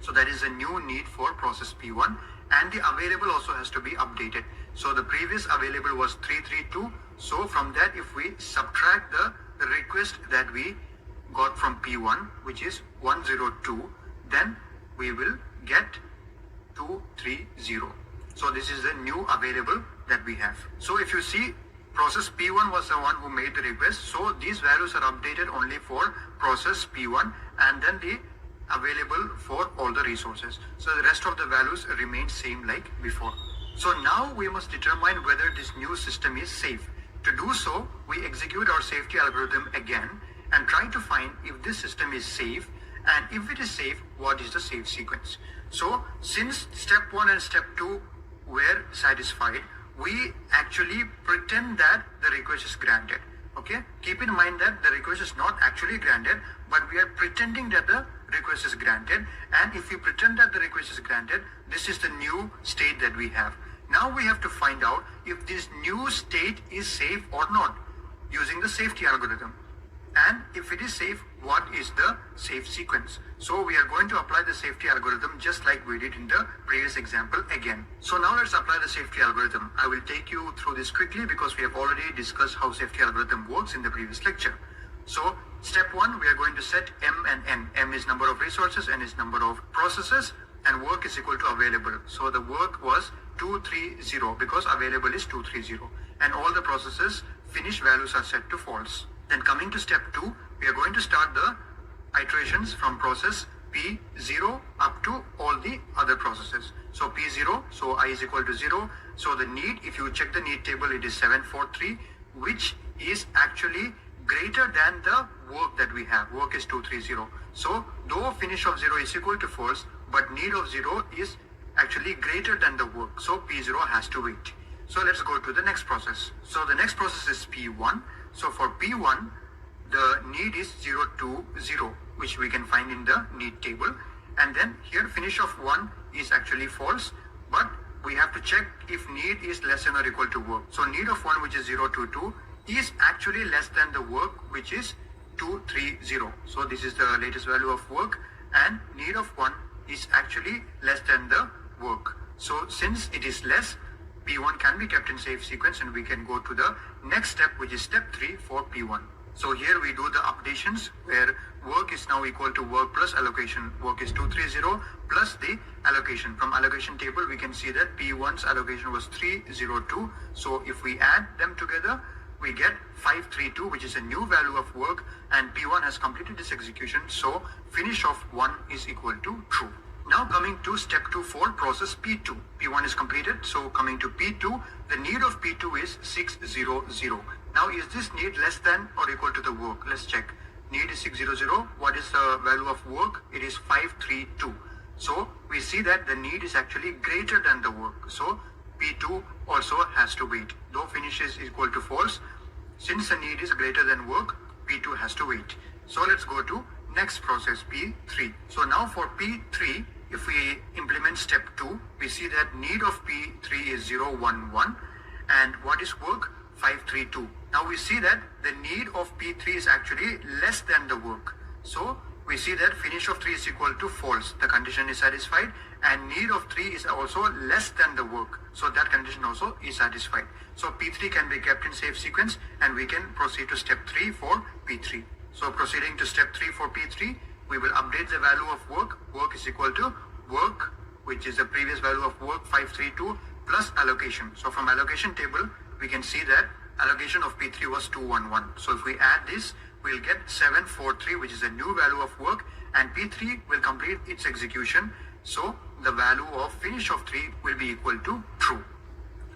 So that is a new need for process P1. And the available also has to be updated. So the previous available was 332. So from that, if we subtract the request that we got from P1, which is 102, then we will get 230. So this is the new available that we have. So if you see, process P1 was the one who made the request. So these values are updated only for process P1 and then the available for all the resources. So the rest of the values remain same like before. So now we must determine whether this new system is safe. To do so, we execute our safety algorithm again and try to find if this system is safe, and if it is safe, what is the safe sequence. So since step 1 and step 2 were satisfied, we actually pretend that the request is granted. Okay, keep in mind that the request is not actually granted, but we are pretending that the request is granted. And if we pretend that the request is granted, this is the new state that we have. Now we have to find out if this new state is safe or not using the safety algorithm. And if it is safe, what is the safe sequence? So we are going to apply the safety algorithm just like we did in the previous example again. So now let's apply the safety algorithm. I will take you through this quickly because we have already discussed how safety algorithm works in the previous lecture. So step 1, we are going to set M and N. M is number of resources, N is number of processes, and work is equal to available. So the work was 230 because available is 230, and all the processes finish values are set to false. Then coming to step 2, we are going to start the iterations from process P0 up to all the other processes. So P0, so I is equal to 0. So the need, if you check the need table, it is 743, which is actually greater than the work that we have. Work is 230. So though finish of 0 is equal to false, but need of 0 is actually greater than the work. So P0 has to wait. So let's go to the next process. So the next process is P1. So for P1, the need is 020, which we can find in the need table. And then here finish of 1 is actually false, but we have to check if need is less than or equal to work. So need of 1, which is 022, is actually less than the work, which is 230. So this is the latest value of work, and need of 1 is actually less than the work. So since it is less, P1 can be kept in safe sequence, and we can go to the next step, which is step 3 for P1. So here we do the updations where work is now equal to work plus allocation. Work is 230 plus the allocation. From allocation table, we can see that P1's allocation was 302. So if we add them together, we get 532, which is a new value of work, and P1 has completed this execution. So finish of 1 is equal to true. Now coming to step 2 for process P2. P1 is completed. So coming to P2, the need of P2 is 600. Now is this need less than or equal to the work? Let's check. Need is 600. What is the value of work? It is 532. So we see that the need is actually greater than the work. So P2 also has to wait. Though finish is equal to false, since the need is greater than work, P2 has to wait. So let's go to next process, P3. So now for P3, if we implement step 2, we see that need of P3 is 011, and what is work? 532. Now we see that the need of P3 is actually less than the work. So we see that finish of 3 is equal to false. The condition is satisfied, and need of 3 is also less than the work. So that condition also is satisfied. So P3 can be kept in safe sequence, and we can proceed to step 3 for P3. So proceeding to step 3 for P3, we will update the value of work. Work is equal to work, which is the previous value of work, 532, plus allocation. So from allocation table, we can see that allocation of P3 was 211. So if we add this, we'll get 743, which is a new value of work, and P3 will complete its execution. So the value of finish of 3 will be equal to true.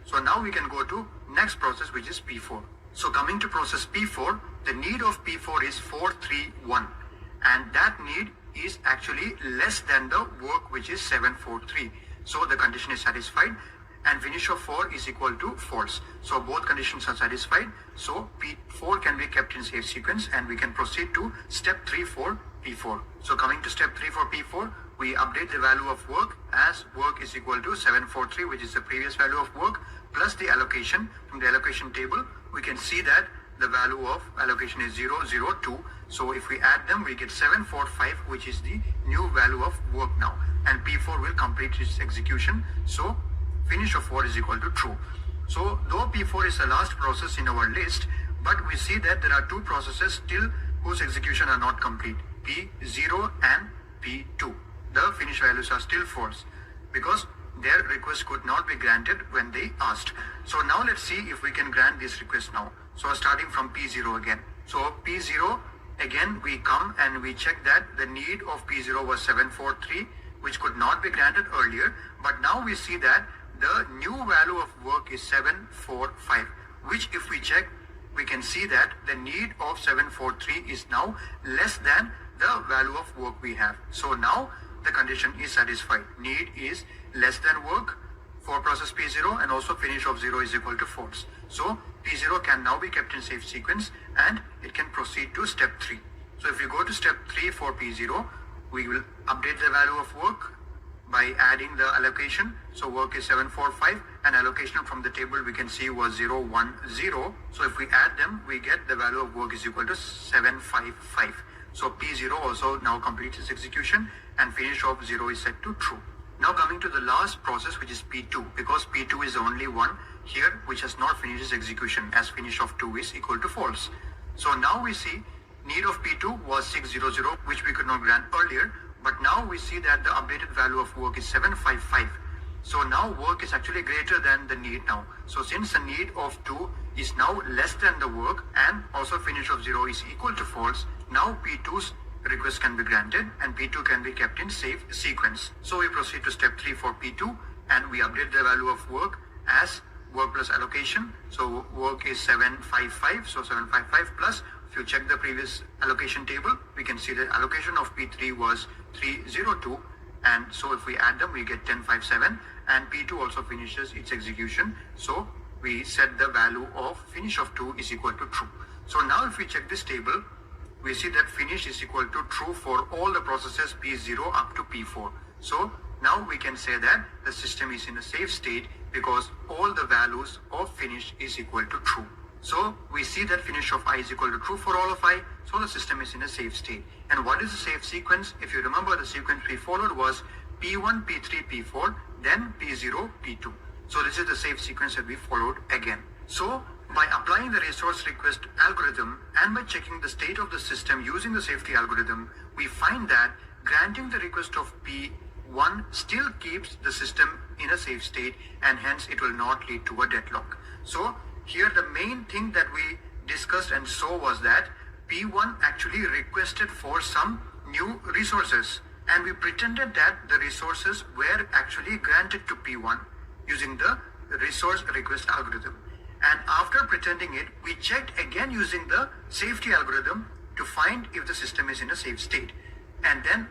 So now we can go to next process, which is P4. So coming to process P4, the need of P4 is 431, and that need is actually less than the work, which is 743. So the condition is satisfied, and finish of 4 is equal to false. So both conditions are satisfied. So P4 can be kept in safe sequence, and we can proceed to step 3 for P4. So coming to step 3 for P4, we update the value of work as work is equal to 743, which is the previous value of work, plus the allocation. From the allocation table, we can see that the value of allocation is 002. So if we add them, we get 745, which is the new value of work now. And P4 will complete its execution. So finish of 4 is equal to true. So though P4 is the last process in our list, but we see that there are 2 processes still whose execution are not complete, P0 and P2. The finish values are still false because their request could not be granted when they asked. So now let's see if we can grant this request now. So starting from P0 again. So P0, again we come and we check that the need of P0 was 743, which could not be granted earlier. But now we see that the new value of work is 745, which if we check, we can see that the need of 743 is now less than the value of work we have. So now the condition is satisfied. Need is less than work for process P0, and also finish of 0 is equal to false. So P0 can now be kept in safe sequence and it can proceed to step 3. So if you go to step 3 for P0, we will update the value of work by adding the allocation. So work is 745 and allocation from the table we can see was 010. So if we add them, we get the value of work is equal to 755. So P0 also now completes its execution and finish of 0 is set to true. Now coming to the last process, which is P2, because P2 is the only one here which has not finished its execution, as finish of 2 is equal to false. So now we see need of P2 was 600, which we could not grant earlier, but now we see that the updated value of work is 755. So now work is actually greater than the need now. So since the need of 2 is now less than the work and also finish of 0 is equal to false, now P2's request can be granted and P2 can be kept in safe sequence. So we proceed to step 3 for P2 and we update the value of work as work plus allocation. So work is 755, so 755 plus, if you check the previous allocation table, we can see the allocation of P3 was 302, and so if we add them we get 1057, and P2 also finishes its execution. So we set the value of finish of 2 is equal to true. So now if we check this table, we see that finish is equal to true for all the processes P0 up to P4. So now we can say that the system is in a safe state because all the values of finish is equal to true. So we see that finish of I is equal to true for all of I, so the system is in a safe state. And what is the safe sequence? If you remember, the sequence we followed was P1, P3, P4, then P0, P2. So this is the safe sequence that we followed again. So by applying the resource request algorithm and by checking the state of the system using the safety algorithm, we find that granting the request of P1 still keeps the system in a safe state and hence it will not lead to a deadlock. So here the main thing that we discussed and saw was that P1 actually requested for some new resources and we pretended that the resources were actually granted to P1 using the resource request algorithm. And after pretending it, we checked again using the safety algorithm to find if the system is in a safe state. And then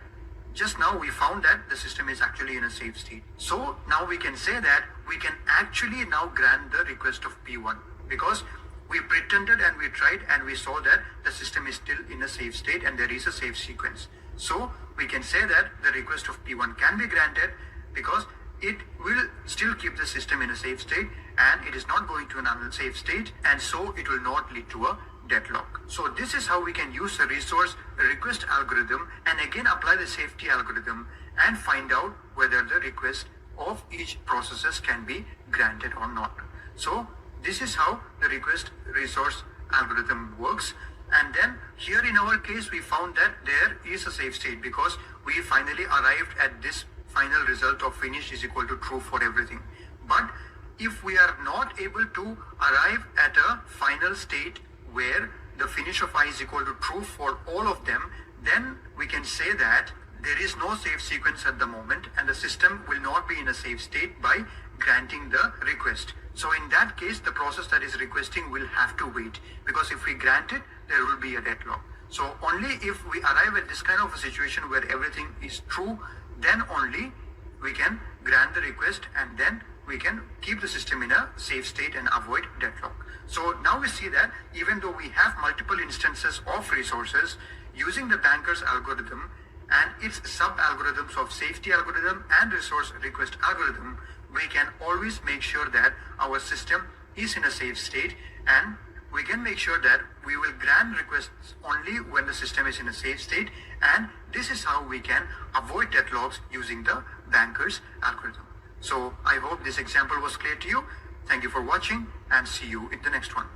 just now we found that the system is actually in a safe state. So now we can say that we can actually now grant the request of P1 because we pretended and we tried and we saw that the system is still in a safe state and there is a safe sequence. So we can say that the request of P1 can be granted because it will still keep the system in a safe state and it is not going to an unsafe state, and so it will not lead to a deadlock. So this is how we can use the resource request algorithm and again apply the safety algorithm and find out whether the request of each processes can be granted or not. So this is how the request resource algorithm works. And then here in our case we found that there is a safe state because we finally arrived at this final result of finish is equal to true for everything. But if we are not able to arrive at a final state where the finish of I is equal to true for all of them, then we can say that there is no safe sequence at the moment and the system will not be in a safe state by granting the request. So in that case, the process that is requesting will have to wait because if we grant it, there will be a deadlock. So only if we arrive at this kind of a situation where everything is true, then only we can grant the request and then we can keep the system in a safe state and avoid deadlock. So now we see that even though we have multiple instances of resources, using the banker's algorithm and its sub-algorithms of safety algorithm and resource request algorithm, we can always make sure that our system is in a safe state and we can make sure that we will grant requests only when the system is in a safe state, and this is how we can avoid deadlocks using the banker's algorithm. So I hope this example was clear to you. Thank you for watching and see you in the next one.